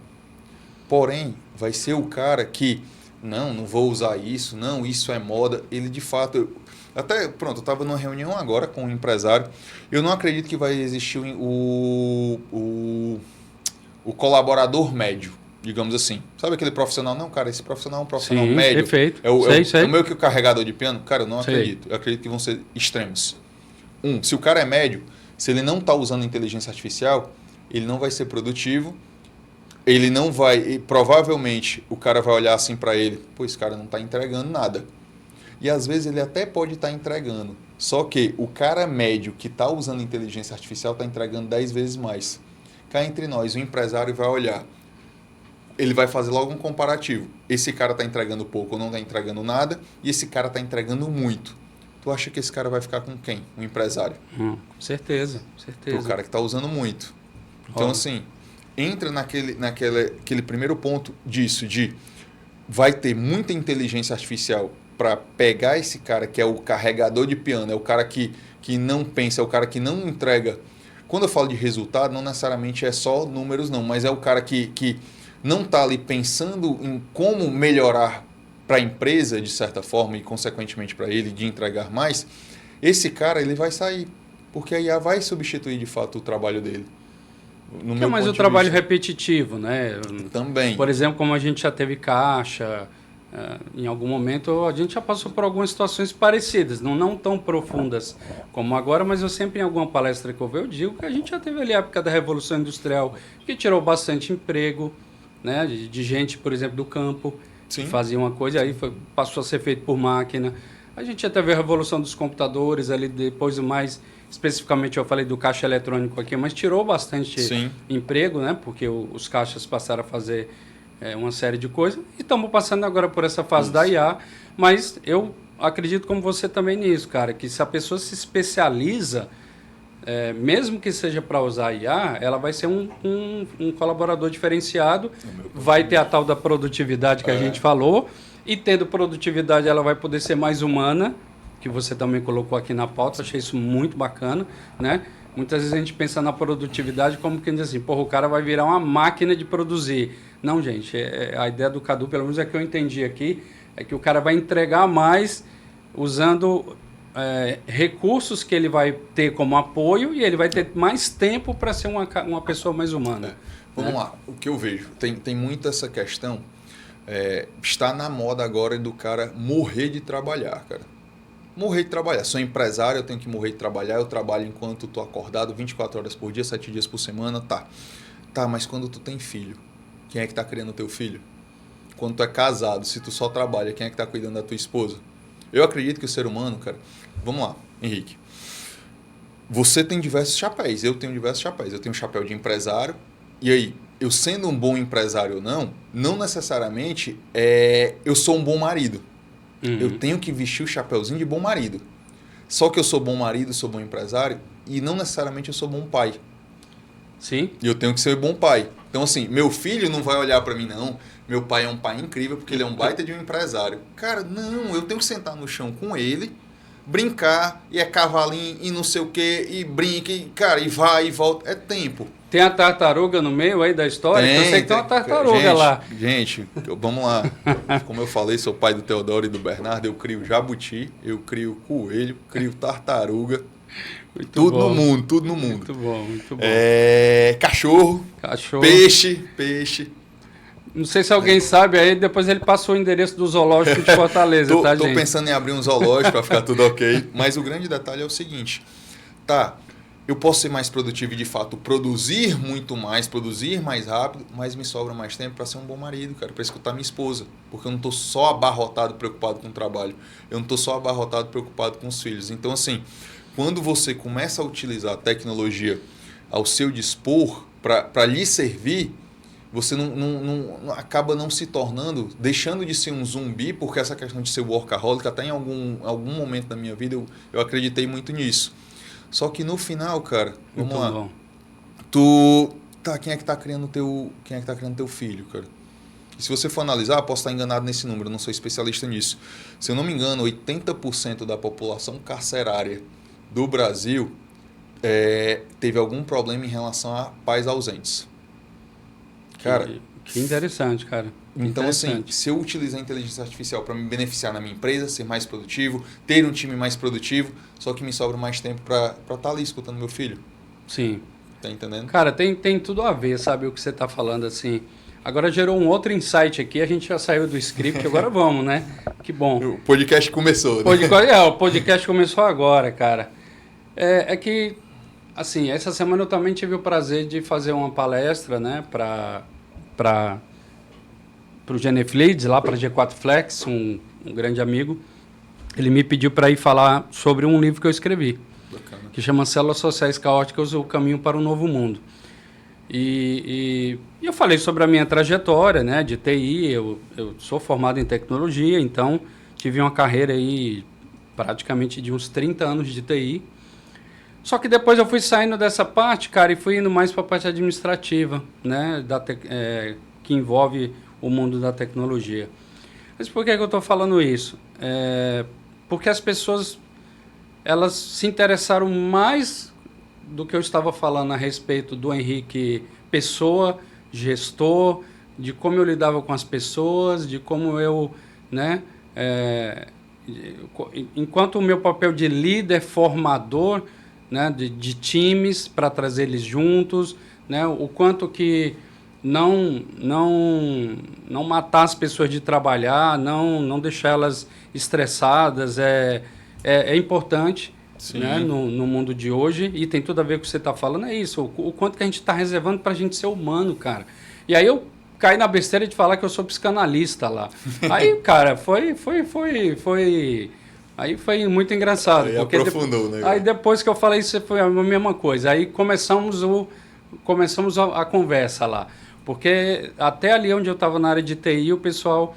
Porém, vai ser o cara que, não vou usar isso, não, isso é moda. Ele, de fato... eu estava numa reunião agora com um empresário. Eu não acredito que vai existir o colaborador médio, digamos assim. Sabe aquele profissional? Não, cara, esse profissional é um profissional médio. Perfeito. É o meio que o carregador de piano. Cara, eu não acredito. Eu acredito que vão ser extremos. Se o cara é médio, se ele não está usando inteligência artificial, ele não vai ser produtivo, ele não vai... E provavelmente o cara vai olhar assim para ele, pô, esse cara não está entregando nada. E às vezes ele até pode estar entregando. Só que o cara médio que está usando inteligência artificial está entregando 10 vezes mais. Cá entre nós, o empresário vai olhar. Ele vai fazer logo um comparativo. Esse cara está entregando pouco ou não está entregando nada, e esse cara está entregando muito. tu acha que esse cara vai ficar com quem? Um empresário? Com certeza, com certeza. O cara que está usando muito. Então, assim, entra naquele primeiro ponto disso, de vai ter muita inteligência artificial para pegar esse cara que é o carregador de piano, é o cara que não pensa, é o cara que não entrega. Quando eu falo de resultado, não necessariamente é só números, não, mas é o cara que não está ali pensando em como melhorar para a empresa, de certa forma, e consequentemente para ele, de entregar mais. Esse cara ele vai sair, porque a IA vai substituir de fato o trabalho dele. Que é mais o trabalho repetitivo, né? Também. Por exemplo, como a gente já teve caixa, em algum momento a gente já passou por algumas situações parecidas, não tão profundas como agora, mas eu sempre em alguma palestra que eu digo que a gente já teve ali a época da Revolução Industrial, que tirou bastante emprego, né? De gente, por exemplo, do campo, Sim. que fazia uma coisa, aí passou a ser feito por máquina. A gente já teve a revolução dos computadores, ali depois mais especificamente eu falei do caixa eletrônico aqui, mas tirou bastante emprego, né? Porque os caixas passaram a fazer uma série de coisas. E estamos passando agora por essa fase da IA, mas eu acredito como você também nisso, cara, que se a pessoa se especializa, mesmo que seja para usar IA, ela vai ser um colaborador diferenciado, vai ter a tal da produtividade que a gente falou, e tendo produtividade ela vai poder ser mais humana, que você também colocou aqui na pauta, achei isso muito bacana, né? Muitas vezes a gente pensa na produtividade como quem diz assim, porra, o cara vai virar uma máquina de produzir. Não, gente, a ideia do Cadu, pelo menos é que eu entendi aqui, é que o cara vai entregar mais usando recursos que ele vai ter como apoio e ele vai ter mais tempo para ser uma pessoa mais humana. Vamos lá, o que eu vejo, tem muito essa questão, está na moda agora do cara morrer de trabalhar, cara. Morrer de trabalhar. Sou empresário, eu tenho que morrer de trabalhar, eu trabalho enquanto estou acordado 24 horas por dia, 7 dias por semana, tá. Tá, mas quando tu tem filho, quem é que está criando o teu filho? Quando tu é casado, se tu só trabalha, quem é que está cuidando da tua esposa? Eu acredito que o ser humano, cara... Vamos lá, Henrique. Você tem diversos chapéus, eu tenho diversos chapéus. Eu tenho um chapéu de empresário, e aí, eu sendo um bom empresário ou não necessariamente eu sou um bom marido. Eu tenho que vestir o chapéuzinho de bom marido. Só que eu sou bom marido, sou bom empresário e não necessariamente eu sou bom pai. Sim. E eu tenho que ser bom pai. Então, assim, meu filho não vai olhar para mim, não. Meu pai é um pai incrível porque ele é um baita de um empresário. Cara, não. Eu tenho que sentar no chão com ele, brincar, e cavalinho, e não sei o quê, e brinca, e, cara, e vai e volta. É tempo. Tem a tartaruga no meio aí da história? Eu sei que tem uma tartaruga lá. Gente, vamos lá. Como eu falei, sou pai do Teodoro e do Bernardo. Eu crio jabuti, eu crio coelho, crio tartaruga. Tudo no mundo, tudo no mundo. Muito bom, muito bom. Cachorro, peixe. Não sei se alguém sabe, aí depois ele passou o endereço do zoológico de Fortaleza, tá, gente? Tô pensando em abrir um zoológico para ficar tudo ok. Mas o grande detalhe é o seguinte. Tá, eu posso ser mais produtivo e, de fato, produzir muito mais, produzir mais rápido, mas me sobra mais tempo para ser um bom marido, cara, para escutar minha esposa. Porque eu não estou só abarrotado, preocupado com o trabalho. Eu não estou só abarrotado, preocupado com os filhos. Então, assim, quando você começa a utilizar a tecnologia ao seu dispor para lhe servir, você não acaba não se tornando, deixando de ser um zumbi, porque essa questão de ser workaholic, até em algum momento da minha vida eu acreditei muito nisso. Só que no final, cara, vamos lá. Bom. Quem é que tá criando teu filho, cara? E se você for analisar, posso estar enganado nesse número, eu não sou especialista nisso. Se eu não me engano, 80% da população carcerária do Brasil teve algum problema em relação a pais ausentes. Cara, que interessante, cara. Então, assim, se eu utilizar a inteligência artificial para me beneficiar na minha empresa, ser mais produtivo, ter um time mais produtivo, só que me sobra mais tempo para estar ali escutando meu filho. Sim. Tá entendendo? Cara, tem tudo a ver, sabe, o que você tá falando, assim. Agora gerou um outro insight aqui, a gente já saiu do script, agora vamos, né? Que bom. O podcast começou, né? O podcast começou agora, cara. É que, assim, essa semana eu também tive o prazer de fazer uma palestra, né, para o Genefleads, lá para G4 Flex, um grande amigo. Ele me pediu para ir falar sobre um livro que eu escrevi, bacana, que chama Células Sociais Caóticas, o Caminho para o Novo Mundo. E eu falei sobre a minha trajetória, né, de TI. Eu sou formado em tecnologia, então tive uma carreira aí praticamente de uns 30 anos de TI. Só que depois eu fui saindo dessa parte, cara, e fui indo mais para a parte administrativa, né, que envolve o mundo da tecnologia. Mas por que eu estou falando isso? Porque as pessoas, elas se interessaram mais do que eu estava falando a respeito do Henrique pessoa, gestor, de como eu lidava com as pessoas, de como eu, né, enquanto o meu papel de líder, formador, né, de times para trazer eles juntos, né, o quanto que não matar as pessoas de trabalhar, não deixar elas estressadas, é importante, né, no mundo de hoje, e tem tudo a ver com o que você está falando, é isso, o quanto que a gente está reservando para a gente ser humano, cara. E aí eu caí na besteira de falar que eu sou psicanalista lá. Aí, cara, aí foi muito engraçado. Aí porque aprofundou, né? Aí depois que eu falei isso, foi a mesma coisa. Aí começamos a conversa lá. Porque até ali onde eu estava na área de TI, o pessoal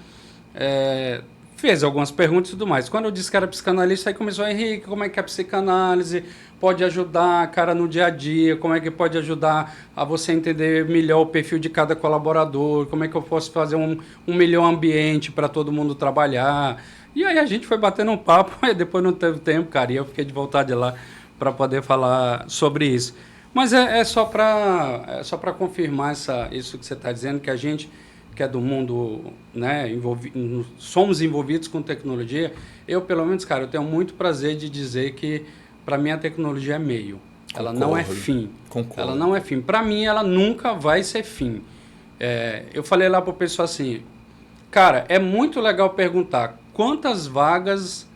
fez algumas perguntas e tudo mais. Quando eu disse que era psicanalista, aí começou, Henrique, como é que a psicanálise pode ajudar, cara, no dia a dia, como é que pode ajudar a você entender melhor o perfil de cada colaborador, como é que eu posso fazer um melhor ambiente para todo mundo trabalhar. E aí a gente foi batendo um papo, e depois não teve tempo, cara, e eu fiquei de vontade lá para poder falar sobre isso. Mas é só para confirmar isso que você está dizendo, que a gente que é do mundo, né, somos envolvidos com tecnologia. Eu, pelo menos, cara, eu tenho muito prazer de dizer que, para mim, a tecnologia é meio. Ela não é fim. Concordo. Ela não é fim. Para mim, ela nunca vai ser fim. Eu falei lá para o pessoal assim, cara, é muito legal perguntar quantas vagas,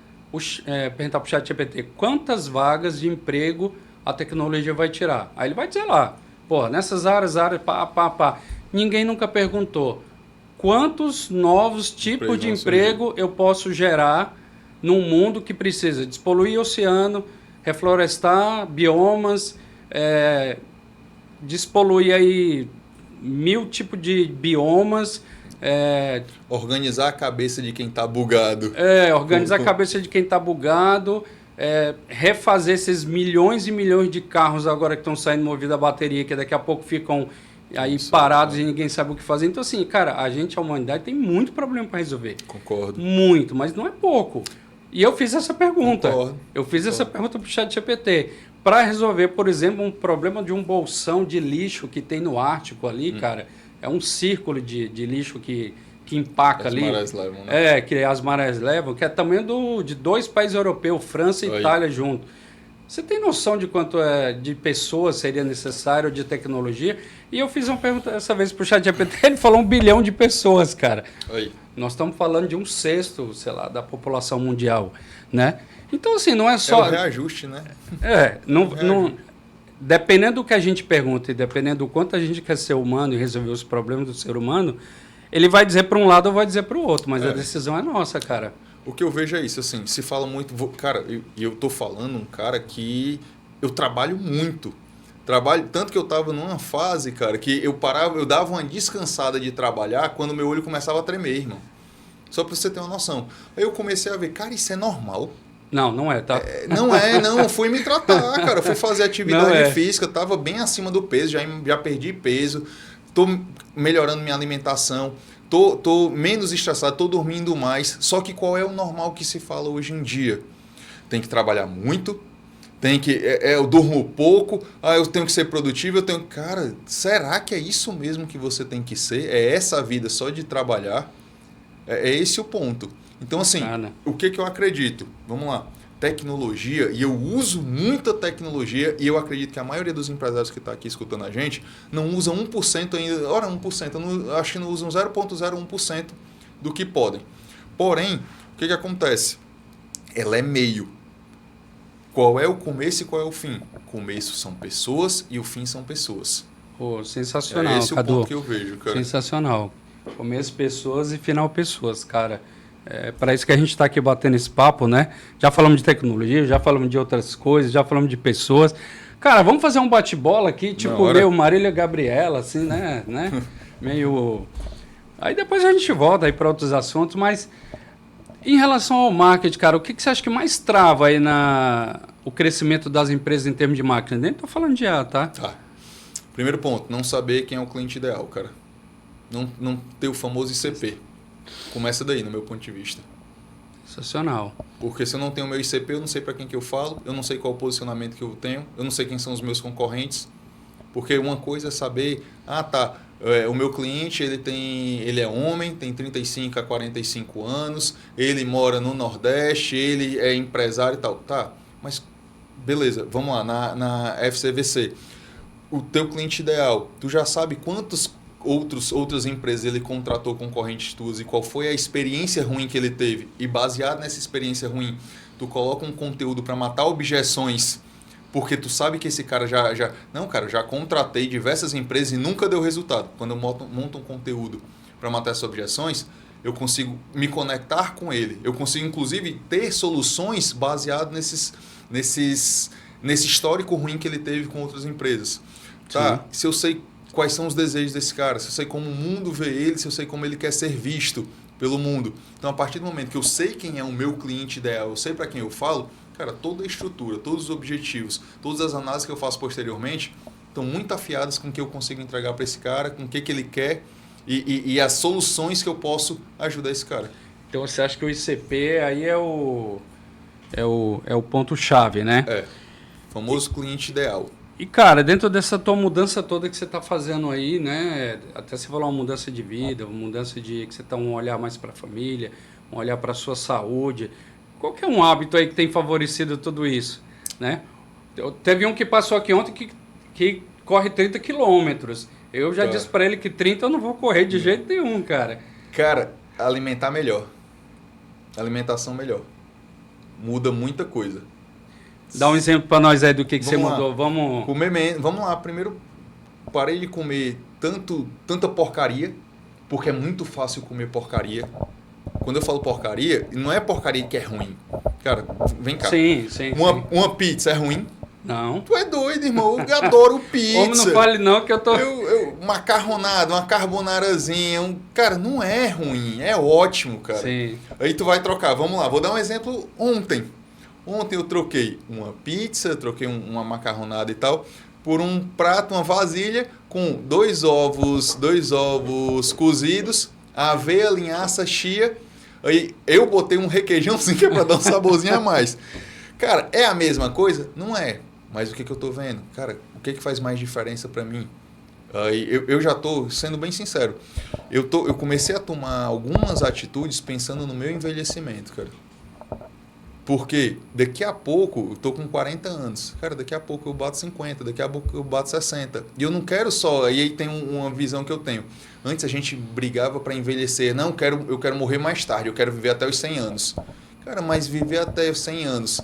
perguntar para o ChatGPT, quantas vagas de emprego a tecnologia vai tirar. Aí ele vai dizer lá, pô, nessas áreas, pá. Ninguém nunca perguntou quantos novos tipos de emprego eu posso gerar num mundo que precisa despoluir o oceano, reflorestar biomas, despoluir aí 1000 tipos de biomas. Organizar a cabeça de quem está bugado. Organizar a cabeça de quem está bugado. Refazer esses milhões e milhões de carros agora que estão saindo movidos a bateria, que daqui a pouco ficam aí parados e ninguém sabe o que fazer. Então, assim, cara, a humanidade tem muito problema para resolver. Concordo. Muito, mas não é pouco. E eu fiz essa pergunta. Concordo. Eu fiz essa pergunta para o ChatGPT. Para resolver, por exemplo, um problema de um bolsão de lixo que tem no Ártico ali, cara. É um círculo de lixo que empaca ali. As marés levam, né? Que as marés levam, que é tamanho de 2 países europeus, França e Itália junto. Você tem noção de quanto de pessoas seria necessário, de tecnologia? E eu fiz uma pergunta dessa vez para o ChatGPT, ele falou 1 bilhão de pessoas, cara. Aí. Nós estamos falando de 1/6, sei lá, da população mundial, né? Então, assim, não é só... É o reajuste, né? Dependendo do que a gente pergunta e dependendo do quanto a gente quer ser humano e resolver os problemas do ser humano, ele vai dizer para um lado ou vai dizer para o outro, mas a decisão é nossa, cara. O que eu vejo é isso, assim, se fala muito... Cara, eu tô falando um cara que eu trabalho muito. Tanto que eu tava numa fase, cara, que eu dava uma descansada de trabalhar quando meu olho começava a tremer, irmão. Só pra você ter uma noção. Aí eu comecei a ver, cara, isso é normal. Não é, tá? Não. Fui me tratar, cara. Fui fazer atividade física, tava bem acima do peso, já perdi peso. Tô melhorando minha alimentação. Tô menos estressado, tô dormindo mais. Só que qual é o normal que se fala hoje em dia? Tem que trabalhar muito, eu durmo pouco, eu tenho que ser produtivo, Cara, será que é isso mesmo que você tem que ser? É essa vida só de trabalhar? É esse o ponto. Então, assim, o que eu acredito? Vamos lá. Tecnologia, e eu uso muita tecnologia, e eu acredito que a maioria dos empresários que está aqui escutando a gente não usa 1% ainda. Ora, 1%, acho que não usam 0,01% do que podem. Porém, o que acontece? Ela é meio. Qual é o começo e qual é o fim? O começo são pessoas e o fim são pessoas. Pô, sensacional, esse Cadu. É o ponto que eu vejo, cara. Sensacional. Começo pessoas e final pessoas, cara. Para isso que a gente está aqui batendo esse papo, né? Já falamos de tecnologia, já falamos de outras coisas, já falamos de pessoas. Cara, vamos fazer um bate-bola aqui, tipo meio Marília Gabriela, assim, né? Meio... Aí depois a gente volta aí para outros assuntos, mas Em relação ao marketing, cara, o que você acha que mais trava aí o crescimento das empresas em termos de marketing? Nem estou falando de A, tá? Tá. Primeiro ponto, não saber quem é o cliente ideal, cara. Não ter o famoso ICP. Começa daí, no meu ponto de vista. Sensacional. Porque se eu não tenho o meu ICP, eu não sei para quem que eu falo, eu não sei qual o posicionamento que eu tenho, eu não sei quem são os meus concorrentes. Porque uma coisa é saber, o meu cliente ele é homem, tem 35 a 45 anos, ele mora no Nordeste, ele é empresário e tal. Tá, mas beleza, vamos lá, na FCVC. O teu cliente ideal, tu já sabe quantos outras empresas ele contratou concorrentes tuas e qual foi a experiência ruim que ele teve. E baseado nessa experiência ruim, tu coloca um conteúdo para matar objeções, porque tu sabe que esse cara já contratei diversas empresas e nunca deu resultado. Quando eu monto um conteúdo para matar essas objeções, eu consigo me conectar com ele. Eu consigo, inclusive, ter soluções baseadas nesse histórico ruim que ele teve com outras empresas. Tá? Se eu sei quais são os desejos desse cara, se eu sei como o mundo vê ele, se eu sei como ele quer ser visto pelo mundo. Então, a partir do momento que eu sei quem é o meu cliente ideal, eu sei para quem eu falo, cara, toda a estrutura, todos os objetivos, todas as análises que eu faço posteriormente estão muito afiadas com o que eu consigo entregar para esse cara, com o que ele quer e as soluções que eu posso ajudar esse cara. Então, você acha que o ICP aí é o ponto-chave, né? O famoso cliente ideal. E, cara, dentro dessa tua mudança toda que você está fazendo aí, né? Até você falou uma mudança de vida, uma mudança de que você está um olhar mais para a família, um olhar para a sua saúde. Qual que é um hábito aí que tem favorecido tudo isso, né? Teve um que passou aqui ontem que corre 30 quilômetros. Eu já disse para ele que 30 eu não vou correr de jeito nenhum, cara. Cara, alimentar melhor. Alimentação melhor. Muda muita coisa. Dá um exemplo para nós aí do que você mudou. Vamos comer menos. Vamos lá. Primeiro, parei de comer tanta porcaria, porque é muito fácil comer porcaria. Quando eu falo porcaria, não é porcaria que é ruim. Cara, vem cá. Sim. Uma pizza é ruim? Não. Tu é doido, irmão. Eu adoro pizza. Homem, não fale não que eu tô... Macarronada, uma carbonarazinha. Cara, não é ruim. É ótimo, cara. Sim. Aí tu vai trocar. Vamos lá. Vou dar um exemplo ontem. Ontem eu troquei uma pizza, troquei uma macarronada e tal, por um prato, uma vasilha com dois ovos cozidos, aveia, linhaça, chia. Aí eu botei um requeijãozinho que é para dar um saborzinho a mais. Cara, é a mesma coisa? Não é. Mas o que eu tô vendo? Cara, o que faz mais diferença para mim? Aí eu já tô sendo bem sincero. Eu comecei a tomar algumas atitudes pensando no meu envelhecimento, cara. Porque daqui a pouco, eu tô com 40 anos, cara, daqui a pouco eu bato 50, daqui a pouco eu bato 60. E eu não quero só, aí tem uma visão que eu tenho. Antes a gente brigava para envelhecer, não, eu quero morrer mais tarde, eu quero viver até os 100 anos. Cara, mas viver até os 100 anos,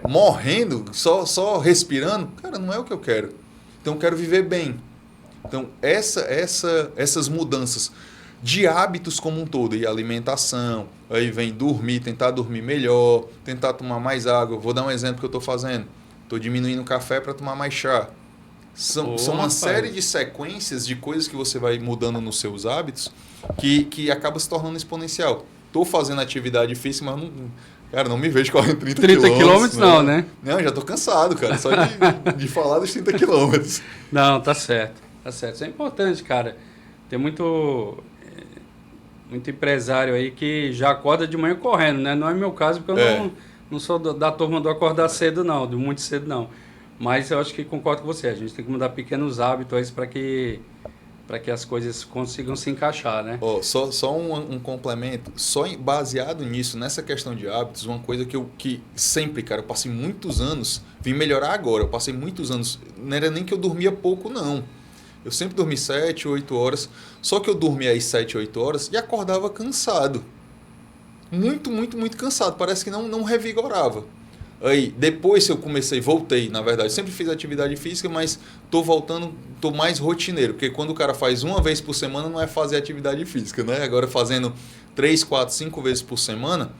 morrendo, só respirando, cara, não é o que eu quero. Então eu quero viver bem. Então essas mudanças de hábitos como um todo, e alimentação, aí vem dormir, tentar dormir melhor, tentar tomar mais água. Vou dar um exemplo que eu estou fazendo. Estou diminuindo o café para tomar mais chá. São uma série de sequências de coisas que você vai mudando nos seus hábitos que acaba se tornando exponencial. Estou fazendo atividade física, mas não me vejo correndo 30 quilômetros não, né? Não, já estou cansado, cara, só de falar dos 30 quilômetros. Não, tá certo. Isso é importante, cara. Tem muito empresário aí que já acorda de manhã correndo, né? Não é meu caso, porque eu não sou da turma do acordar cedo, não, de muito cedo, não. Mas eu acho que concordo com você. A gente tem que mudar pequenos hábitos para que as coisas consigam se encaixar, né? Só um complemento. Só baseado nisso, nessa questão de hábitos, uma coisa que sempre, cara, eu passei muitos anos, vim melhorar agora. Eu passei muitos anos, não era nem que eu dormia pouco, não. Eu sempre dormi 7, 8 horas, só que eu dormia às 7, 8 horas e acordava cansado. Muito, muito, muito cansado. Parece que não revigorava. Aí, depois que eu voltei, na verdade, sempre fiz atividade física, mas tô mais rotineiro, porque quando o cara faz uma vez por semana não é fazer atividade física, né? Agora fazendo 3, 4, 5 vezes por semana,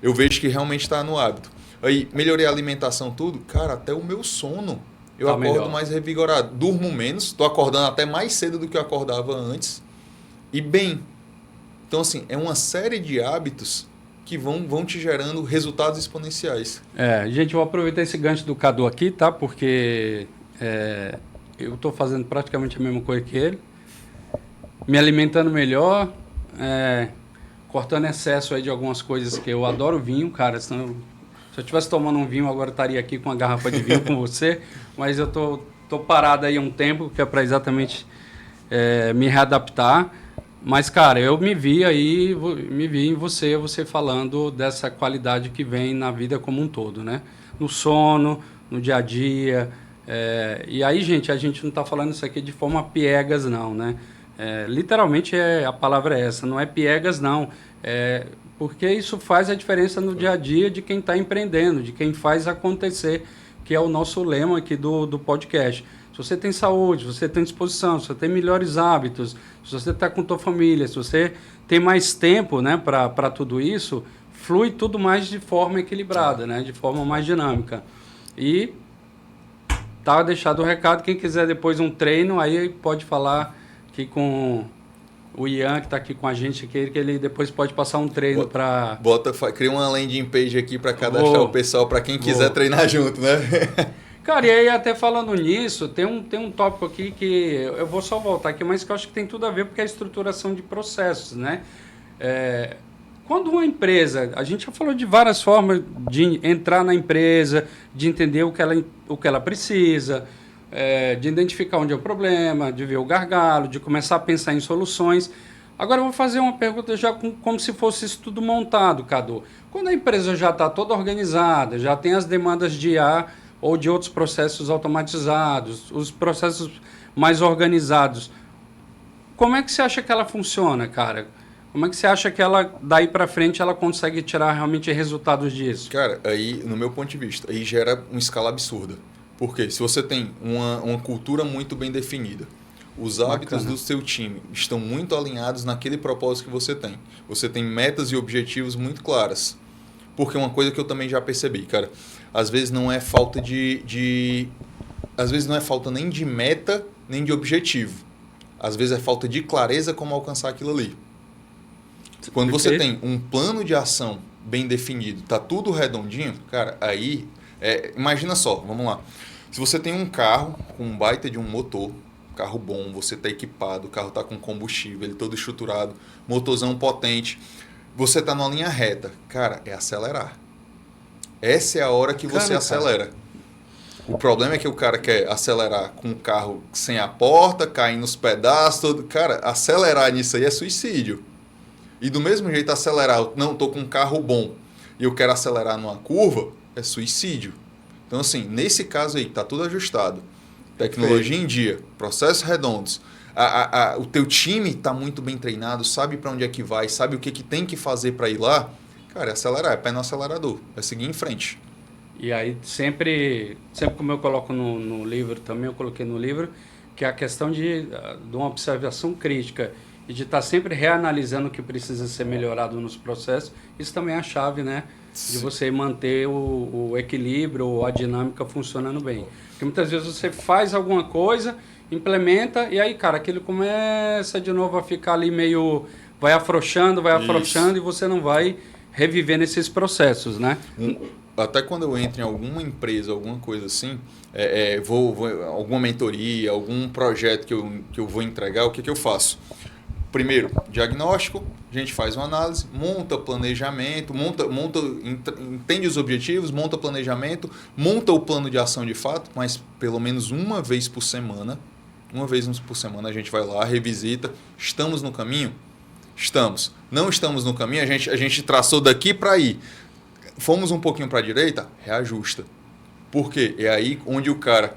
eu vejo que realmente está no hábito. Aí, melhorei a alimentação, tudo, cara, até o meu sono. Eu acordo melhor, mais revigorado, durmo menos, estou acordando até mais cedo do que eu acordava antes e bem. Então, assim, é uma série de hábitos que vão te gerando resultados exponenciais. Gente, eu vou aproveitar esse gancho do Cadu aqui, tá? Porque eu estou fazendo praticamente a mesma coisa que ele. Me alimentando melhor, cortando excesso aí de algumas coisas que eu adoro vinho, cara. Se eu estivesse tomando um vinho, agora eu estaria aqui com uma garrafa de vinho com você. Mas eu tô parado aí um tempo, que é para exatamente me readaptar. Mas, cara, eu me vi em você falando dessa qualidade que vem na vida como um todo, né? No sono, no dia a dia. E aí, gente, a gente não está falando isso aqui de forma piegas, não, né? Literalmente a palavra é essa, não é piegas, não. Porque isso faz a diferença no dia a dia de quem está empreendendo, de quem faz acontecer, que é o nosso lema aqui do podcast. Se você tem saúde, se você tem disposição, se você tem melhores hábitos, se você está com tua família, se você tem mais tempo, né, para tudo isso, flui tudo mais de forma equilibrada, né, de forma mais dinâmica. E tá deixado o recado, quem quiser depois um treino, aí pode falar aqui com o Ian, que está aqui com a gente, que ele depois pode passar um treino para... Cria uma landing page aqui para cadastrar o pessoal, para quem quiser treinar junto, né? Cara, e aí até falando nisso, tem um tópico aqui que eu vou só voltar aqui, mas que eu acho que tem tudo a ver, porque é a estruturação de processos, né? Quando uma empresa, a gente já falou de várias formas de entrar na empresa, de entender o que ela precisa, de identificar onde é o problema, de ver o gargalo, de começar a pensar em soluções. Agora eu vou fazer uma pergunta já como se fosse isso tudo montado, Cadu. Quando a empresa já está toda organizada, já tem as demandas de IA ou de outros processos automatizados, os processos mais organizados, como é que você acha que ela funciona, cara? Como é que você acha que ela, daí para frente, ela consegue tirar realmente resultados disso? Cara, aí, no meu ponto de vista, aí gera uma escala absurda. Porque se você tem uma cultura muito bem definida, os hábitos do seu time estão muito alinhados naquele propósito que você tem. Você tem metas e objetivos muito claras. Porque uma coisa que eu também já percebi, cara, às vezes não é falta às vezes não é falta nem de meta, nem de objetivo. Às vezes é falta de clareza como alcançar aquilo ali. Quando você tem um plano de ação bem definido, tá tudo redondinho, cara, aí, imagina só, vamos lá. Se você tem um carro com um baita de um motor, carro bom, você tá equipado, o carro tá com combustível, ele todo estruturado, motorzão potente, você tá numa linha reta, cara, é acelerar. Essa é a hora que você acelera. O problema é que o cara quer acelerar com o carro sem a porta, cair nos pedaços, todo. Cara, acelerar nisso aí é suicídio. E do mesmo jeito acelerar, não, estou com um carro bom e eu quero acelerar numa curva, é suicídio. Então assim, nesse caso aí, está tudo ajustado. Tecnologia em dia, processos redondos. O teu time está muito bem treinado, sabe para onde é que vai, sabe o que tem que fazer para ir lá. Cara, é acelerar, é pé no acelerador, é seguir em frente. E aí, sempre como eu coloco no livro também, eu coloquei no livro, que é a questão de uma observação crítica e de estar sempre reanalisando o que precisa ser melhorado nos processos. Isso também é a chave, né? De você manter o equilíbrio ou a dinâmica funcionando bem. Porque muitas vezes você faz alguma coisa, implementa, e aí, cara, aquilo começa de novo a ficar ali meio... vai afrouxando, e você não vai reviver nesses processos, né? Até quando eu entro em alguma empresa, alguma coisa assim, alguma mentoria, algum projeto que eu vou entregar, o que eu faço? Primeiro, diagnóstico, a gente faz uma análise, monta planejamento, entende os objetivos, monta planejamento, monta o plano de ação de fato, mas pelo menos uma vez por semana a gente vai lá, revisita, estamos no caminho? Estamos. Não estamos no caminho, a gente traçou daqui para aí. Fomos um pouquinho para a direita, reajusta. Por quê? É aí onde o cara,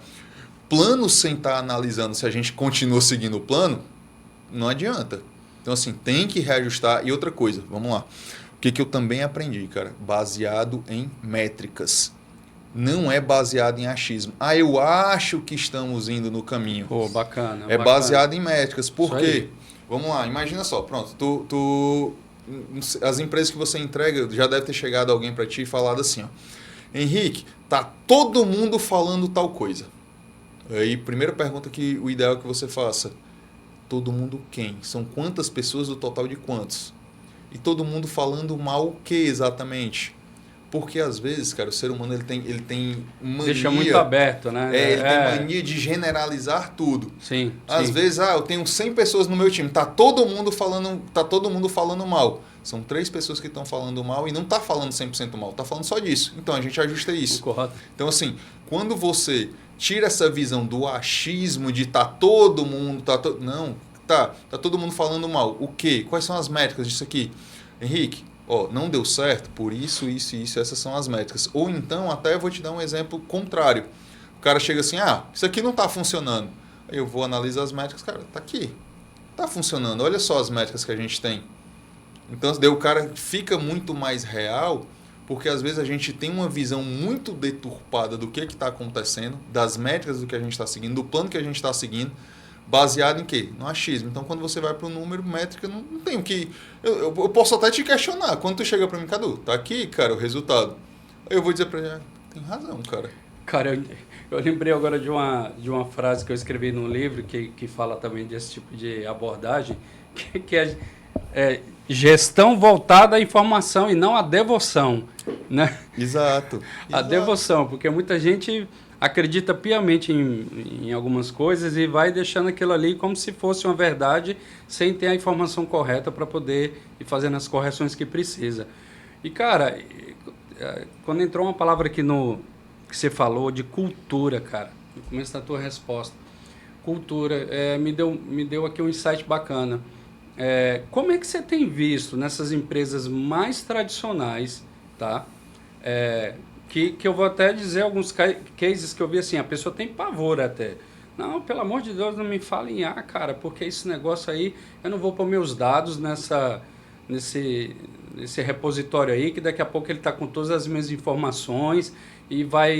plano sem estar analisando se a gente continua seguindo o plano, não adianta. Então, assim, tem que reajustar. E outra coisa, vamos lá. O que eu também aprendi, cara? Baseado em métricas. Não é baseado em achismo. Eu acho que estamos indo no caminho. Pô, bacana. É baseado em métricas. Por quê? Vamos lá, imagina só. Pronto, as empresas que você entrega, já deve ter chegado alguém para ti e falado assim, ó. Henrique, tá todo mundo falando tal coisa. Aí, primeira pergunta que o ideal é que você faça. Todo mundo quem? São quantas pessoas do total de quantos? E todo mundo falando mal o que exatamente? Porque às vezes, cara, o ser humano ele tem mania... Deixa muito aberto, né? Ele tem mania de generalizar tudo. Sim. Às vezes, eu tenho 100 pessoas no meu time, tá todo mundo falando mal. São 3 pessoas que estão falando mal e não tá falando 100% mal, tá falando só disso. Então a gente ajusta isso. Correto. Então assim, quando você tira essa visão do achismo de tá todo mundo, não, tá todo mundo falando mal. O quê? Quais são as métricas disso aqui? Henrique, não deu certo por isso, essas são as métricas. Ou então, até eu vou te dar um exemplo contrário. O cara chega assim, isso aqui não está funcionando. Aí eu vou analisar as métricas, cara, tá aqui. Tá funcionando, olha só as métricas que a gente tem. Então, daí o cara fica muito mais real, porque às vezes a gente tem uma visão muito deturpada do que está acontecendo, das métricas do que a gente está seguindo, do plano que a gente está seguindo, baseado em quê? No achismo. Então, quando você vai para o número, métrica, não tem o que... Eu posso até te questionar. Quando tu chega para mim, Cadu, tá aqui, cara, o resultado. Aí eu vou dizer para ele, tem razão, cara. Cara, eu lembrei agora de uma frase que eu escrevi num livro que fala também desse tipo de abordagem, que é gestão voltada à informação e não à devoção, né? Exato. A devoção, porque muita gente acredita piamente em algumas coisas e vai deixando aquilo ali como se fosse uma verdade, sem ter a informação correta para poder ir fazendo as correções que precisa. E, cara, quando entrou uma palavra aqui que você falou de cultura, cara, no começo da tua resposta, cultura, me deu aqui um insight bacana. Como é que você tem visto nessas empresas mais tradicionais, tá? Que eu vou até dizer alguns cases que eu vi assim, a pessoa tem pavor até. Não, pelo amor de Deus, não me fale em cara, porque esse negócio aí, eu não vou pôr meus dados nesse repositório aí, que daqui a pouco ele está com todas as minhas informações e vai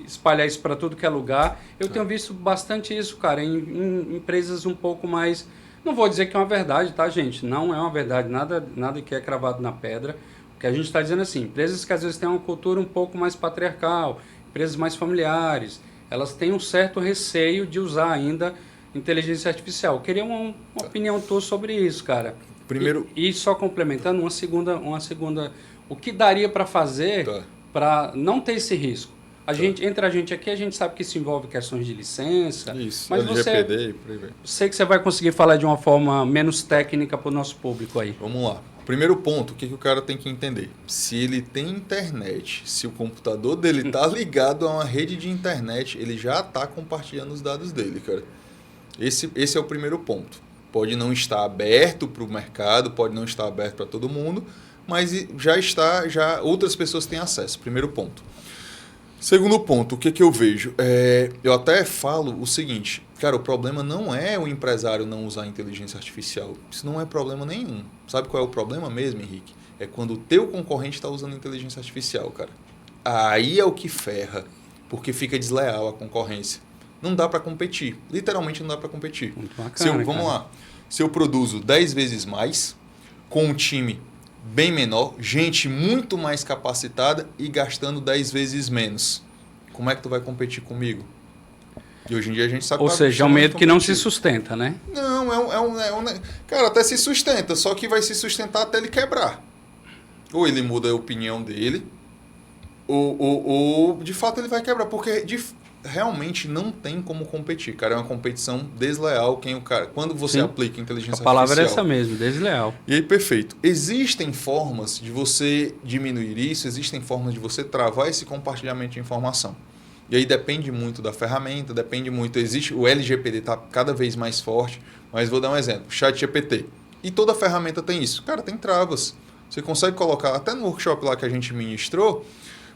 espalhar isso para tudo que é lugar. Eu tenho visto bastante isso, cara, em empresas um pouco mais... Não vou dizer que é uma verdade, tá, gente? Não é uma verdade, nada que é cravado na pedra. O que a gente está dizendo assim, empresas que às vezes têm uma cultura um pouco mais patriarcal, empresas mais familiares, elas têm um certo receio de usar ainda inteligência artificial. Eu queria uma opinião tua sobre isso, cara. Primeiro... E só complementando, uma segunda, o que daria para fazer para não ter esse risco? Entre a gente aqui, a gente sabe que isso envolve questões de licença. Isso, mas LGPD e por aí vai. Sei que você vai conseguir falar de uma forma menos técnica para o nosso público aí. Vamos lá. Primeiro ponto, o que o cara tem que entender? Se ele tem internet, se o computador dele está ligado a uma rede de internet, ele já está compartilhando os dados dele, cara. Esse é o primeiro ponto. Pode não estar aberto para o mercado, pode não estar aberto para todo mundo, mas já outras pessoas têm acesso. Primeiro ponto. Segundo ponto, o que eu vejo? Eu até falo o seguinte, cara, o problema não é o empresário não usar inteligência artificial. Isso não é problema nenhum. Sabe qual é o problema mesmo, Henrique? É quando o teu concorrente está usando inteligência artificial, cara. Aí é o que ferra, porque fica desleal a concorrência. Não dá para competir. Literalmente não dá para competir. Muito bacana, vamos lá. Se eu produzo 10 vezes mais, com um time bem menor, gente muito mais capacitada e gastando 10 vezes menos. Como é que tu vai competir comigo? E hoje em dia a gente sabe... Ou seja, é um medo que não se sustenta, né? Não, cara, até se sustenta, só que vai se sustentar até ele quebrar. Ou ele muda a opinião dele, ou de fato ele vai quebrar, porque realmente não tem como competir, cara. É uma competição desleal quando você aplica inteligência artificial. A palavra é essa mesmo, desleal. E aí, perfeito. Existem formas de você diminuir isso, existem formas de você travar esse compartilhamento de informação. E aí depende muito da ferramenta, depende muito. O LGPD está cada vez mais forte, mas vou dar um exemplo. ChatGPT. E toda ferramenta tem isso. Cara, tem travas. Você consegue colocar, até no workshop lá que a gente ministrou,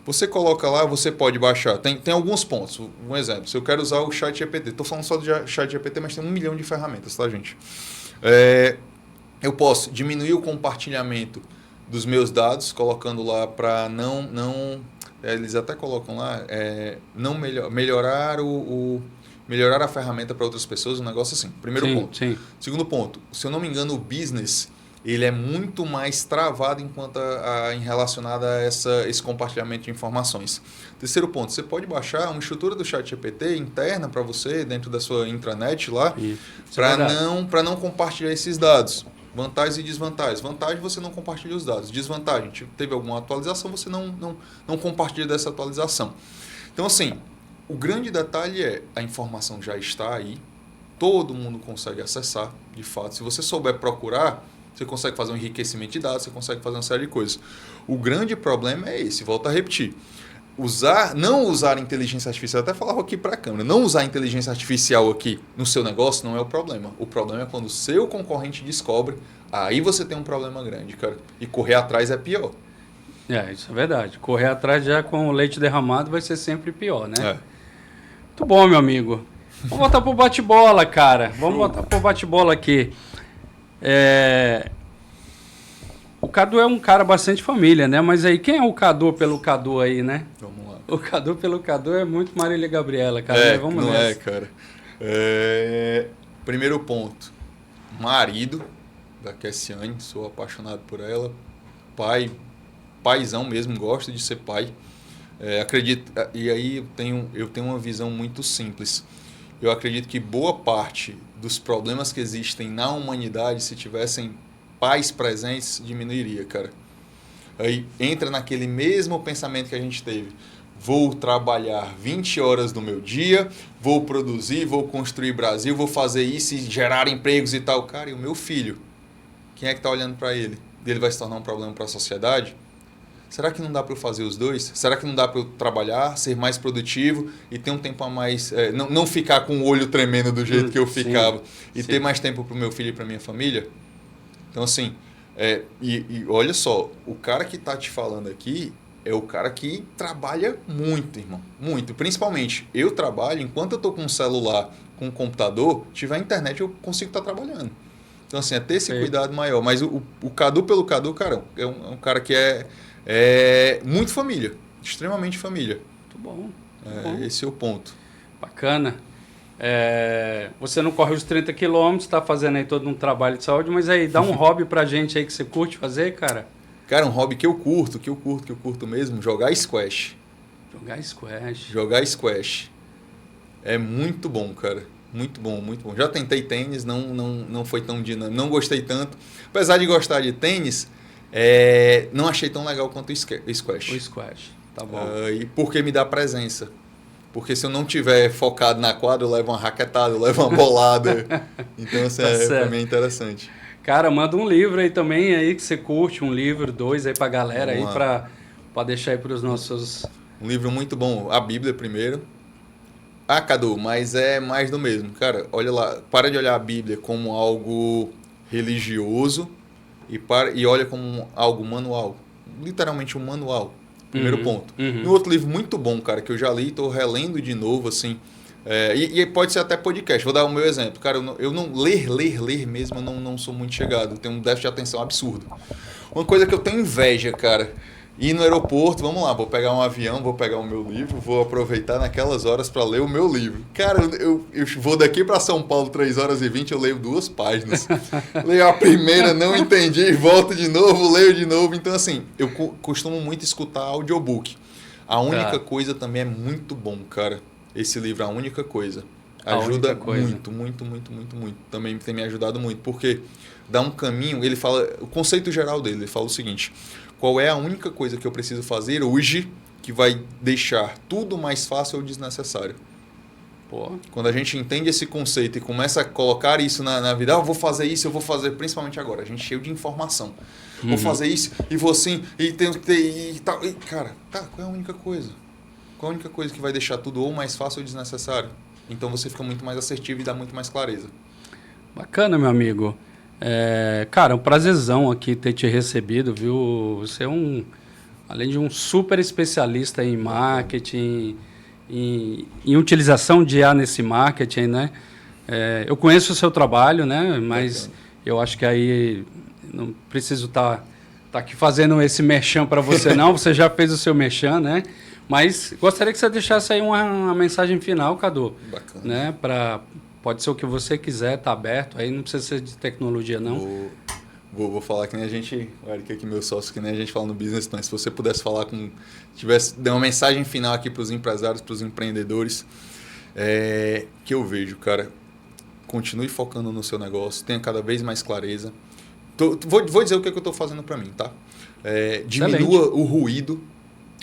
você coloca lá, você pode baixar. Tem alguns pontos. Um exemplo, se eu quero usar o ChatGPT, estou falando só do ChatGPT, mas tem 1 milhão de ferramentas, tá, gente? Eu posso diminuir o compartilhamento dos meus dados, colocando lá para eles até colocam lá, não melhorar melhorar a ferramenta para outras pessoas, um negócio assim. Primeiro ponto. Sim. Segundo ponto, se eu não me engano, o business... ele é muito mais travado em relacionado a esse compartilhamento de informações. Terceiro ponto, você pode baixar uma estrutura do ChatGPT interna para você, dentro da sua intranet lá, para não compartilhar esses dados. Vantagens e desvantagens. Vantagem, você não compartilha os dados. Desvantagem, teve alguma atualização, você não compartilha dessa atualização. Então, assim, o grande detalhe é a informação já está aí, todo mundo consegue acessar, de fato. Se você souber procurar, você consegue fazer um enriquecimento de dados, você consegue fazer uma série de coisas. O grande problema é esse, volto a repetir. Não usar inteligência artificial, eu até falava aqui para a câmera, não usar inteligência artificial aqui no seu negócio não é o problema. O problema é quando o seu concorrente descobre, aí você tem um problema grande, cara. E correr atrás é pior. Isso é verdade. Correr atrás já com o leite derramado vai ser sempre pior, né? É. Muito bom, meu amigo. Vamos voltar pro bate-bola, cara. Vamos voltar pro bate-bola aqui. O Cadu é um cara bastante família, né? Mas aí, quem é o Cadu pelo Cadu aí, né? Vamos lá. O Cadu pelo Cadu é muito Marília Gabriela, cara. Mas vamos não nessa. cara. Primeiro ponto. Marido da Kessiane, sou apaixonado por ela. Paizão mesmo, gosto de ser pai. Acredito, e aí eu tenho uma visão muito simples. Eu acredito que boa parte dos problemas que existem na humanidade, se tivessem pais presentes, diminuiria, cara. Aí entra naquele mesmo pensamento que a gente teve. Vou trabalhar 20 horas do meu dia, vou produzir, vou construir Brasil, vou fazer isso e gerar empregos e tal. Cara, e o meu filho? Quem é que está olhando para ele? Ele vai se tornar um problema para a sociedade? Será que não dá para eu fazer os dois? Será que não dá para eu trabalhar, ser mais produtivo e ter um tempo a mais... não ficar com o olho tremendo do jeito que eu ficava e ter mais tempo para o meu filho e para minha família? Então, assim, e olha só, o cara que está te falando aqui é o cara que trabalha muito, irmão. Muito. Principalmente, eu trabalho, enquanto eu estou com um celular, com um computador, tiver internet, eu consigo estar trabalhando. Então, assim, é ter esse cuidado maior. Mas o Cadu pelo Cadu, cara, é um cara que é muito família. Extremamente família. Muito bom. Esse é o ponto. Bacana. Você não corre os 30 quilômetros, está fazendo aí todo um trabalho de saúde, mas aí, dá um hobby pra gente aí que você curte fazer, cara? Cara, um hobby que eu curto mesmo, jogar squash. Jogar squash. É muito bom, cara. Muito bom, muito bom. Já tentei tênis, não foi tão dinâmico, não gostei tanto. Apesar de gostar de tênis, não achei tão legal quanto o squash. O squash, tá bom. E porque me dá presença. Porque se eu não tiver focado na quadra, eu levo uma raquetada, eu levo uma bolada. Então, assim, pra mim é interessante. Cara, manda um livro aí também, aí que você curte, um livro, 2 aí pra galera. Vamos aí, pra deixar aí pros nossos... Um livro muito bom, a Bíblia primeiro. Cadu, mas é mais do mesmo. Cara, olha lá, para de olhar a Bíblia como algo religioso e olha como algo manual. Literalmente um manual. Primeiro ponto. Um outro livro muito bom, cara, que eu já li e estou relendo de novo, assim. E pode ser até podcast. Vou dar o meu exemplo. Cara, eu não ler mesmo, eu não sou muito chegado. Eu tenho um déficit de atenção absurdo. Uma coisa que eu tenho inveja, cara, ir no aeroporto, vamos lá, vou pegar um avião, vou pegar o meu livro, vou aproveitar naquelas horas para ler o meu livro. Cara, eu vou daqui para São Paulo 3h20, eu leio 2 páginas. Leio a primeira, não entendi, volto de novo, leio de novo. Então, assim, eu costumo muito escutar audiobook. A única coisa também é muito bom, cara. Esse livro, A Única Coisa. Ajuda muito. Também tem me ajudado muito, porque dá um caminho, ele fala, o conceito geral dele, ele fala o seguinte: qual é a única coisa que eu preciso fazer hoje que vai deixar tudo mais fácil ou desnecessário? Quando a gente entende esse conceito e começa a colocar isso na vida, eu vou fazer isso, eu vou fazer, principalmente agora, a gente cheio de informação. Vou fazer isso, e vou assim, e tenho que ter, e tal. E, cara, qual é a única coisa? Qual a única coisa que vai deixar tudo ou mais fácil ou desnecessário? Então você fica muito mais assertivo e dá muito mais clareza. Bacana, meu amigo. Cara, é um prazerzão aqui ter te recebido, viu? Você é além de um super especialista em marketing, em utilização de IA nesse marketing, né? Eu conheço o seu trabalho, né? Mas eu acho que aí não preciso estar aqui fazendo esse merchan para você, não. Você já fez o seu merchan, né? Mas gostaria que você deixasse aí uma mensagem final, Cadu. Bacana. Né? Pode ser o que você quiser, tá aberto. Aí não precisa ser de tecnologia, não. Vou falar que nem a gente, o Eric aqui, meu sócio, que nem a gente fala no Business Plan. Se você pudesse falar dar uma mensagem final aqui para os empresários, para os empreendedores, que eu vejo, cara, continue focando no seu negócio, tenha cada vez mais clareza, Vou dizer o que eu estou fazendo para mim, tá? Diminua o ruído.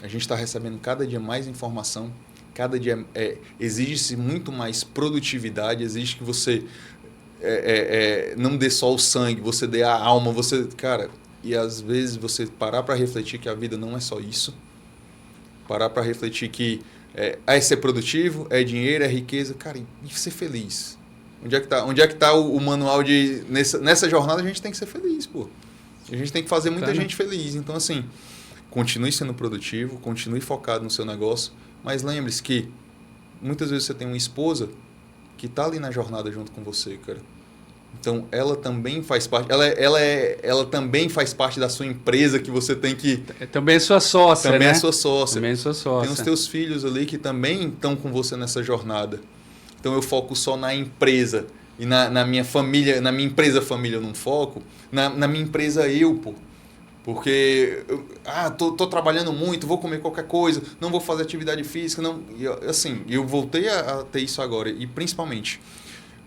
A gente está recebendo cada dia mais informação. Cada dia exige-se muito mais produtividade. Exige que você não dê só o sangue, você dê a alma. Cara, e às vezes você parar para refletir que a vida não é só isso. Parar para refletir que é ser produtivo, é dinheiro, é riqueza. Cara, e ser feliz. Onde é que tá o manual de... Nessa jornada a gente tem que ser feliz, pô. A gente tem que fazer muita gente feliz. Então, assim, continue sendo produtivo, continue focado no seu negócio, mas lembre-se que muitas vezes você tem uma esposa que tá ali na jornada junto com você, cara. Então, ela também faz parte... Ela também faz parte da sua empresa que você tem que... Também é sua sócia, também né? é sua sócia. Também é sua sócia. Tem os teus filhos ali que também estão com você nessa jornada. Então, eu foco só na empresa. E na minha família, na minha empresa família eu não foco. Na minha empresa pô. Porque, tô trabalhando muito, vou comer qualquer coisa, não vou fazer atividade física. Não. E, assim, eu voltei a ter isso agora. E, principalmente,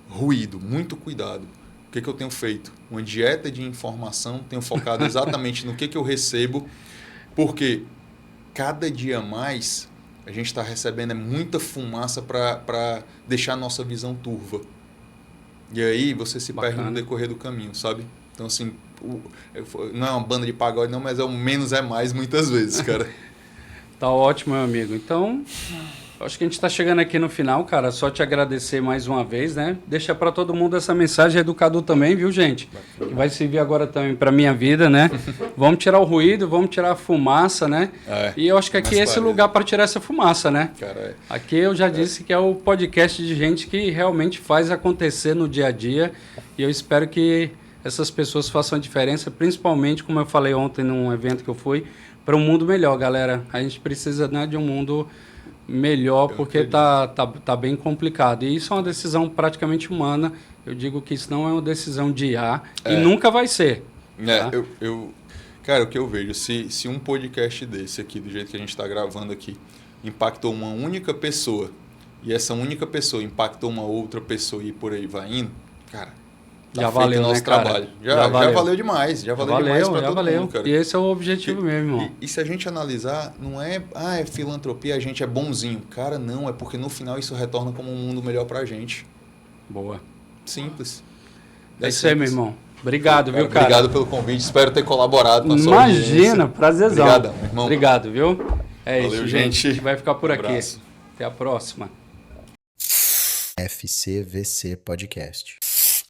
ruído, muito cuidado. O que eu tenho feito? Uma dieta de informação, tenho focado exatamente no que eu recebo, porque cada dia mais a gente está recebendo muita fumaça para deixar a nossa visão turva. E aí você se perde no decorrer do caminho, sabe? Então, assim, não é uma banda de pagode não, mas é o menos é mais muitas vezes, cara. Tá ótimo, meu amigo. Então, acho que a gente está chegando aqui no final, cara. Só te agradecer mais uma vez, né? Deixa para todo mundo essa mensagem do Cadu também, viu, gente? Que vai servir agora também para minha vida, né? Vamos tirar o ruído, vamos tirar a fumaça, né? E eu acho que aqui é esse lugar para tirar essa fumaça, né? Cara, aqui eu já disse que é o podcast de gente que realmente faz acontecer no dia a dia. E eu espero que essas pessoas façam a diferença, principalmente, como eu falei ontem num evento que eu fui, para um mundo melhor, galera. A gente precisa, né, de um mundo melhor, porque tá bem complicado. E isso é uma decisão praticamente humana. Eu digo que isso não é uma decisão de IA e nunca vai ser. Tá? Cara, o que eu vejo, se um podcast desse aqui, do jeito que a gente está gravando aqui, impactou uma única pessoa, e essa única pessoa impactou uma outra pessoa e por aí vai indo, cara, já valeu, nosso trabalho. Já valeu demais. Já valeu demais para todo mundo, cara. E esse é o objetivo mesmo, irmão. E se a gente analisar, não é filantropia, a gente é bonzinho. Cara, não. É porque no final isso retorna como um mundo melhor pra gente. Boa. Simples. É isso aí, meu irmão. Obrigado, viu, cara? Obrigado pelo convite. Espero ter colaborado com a sua audiência. Imagina, prazerzão. Obrigado, meu irmão. Obrigado, viu? Valeu, isso, gente. A gente vai ficar por aqui. Abraço. Até a próxima. FCVC Podcast.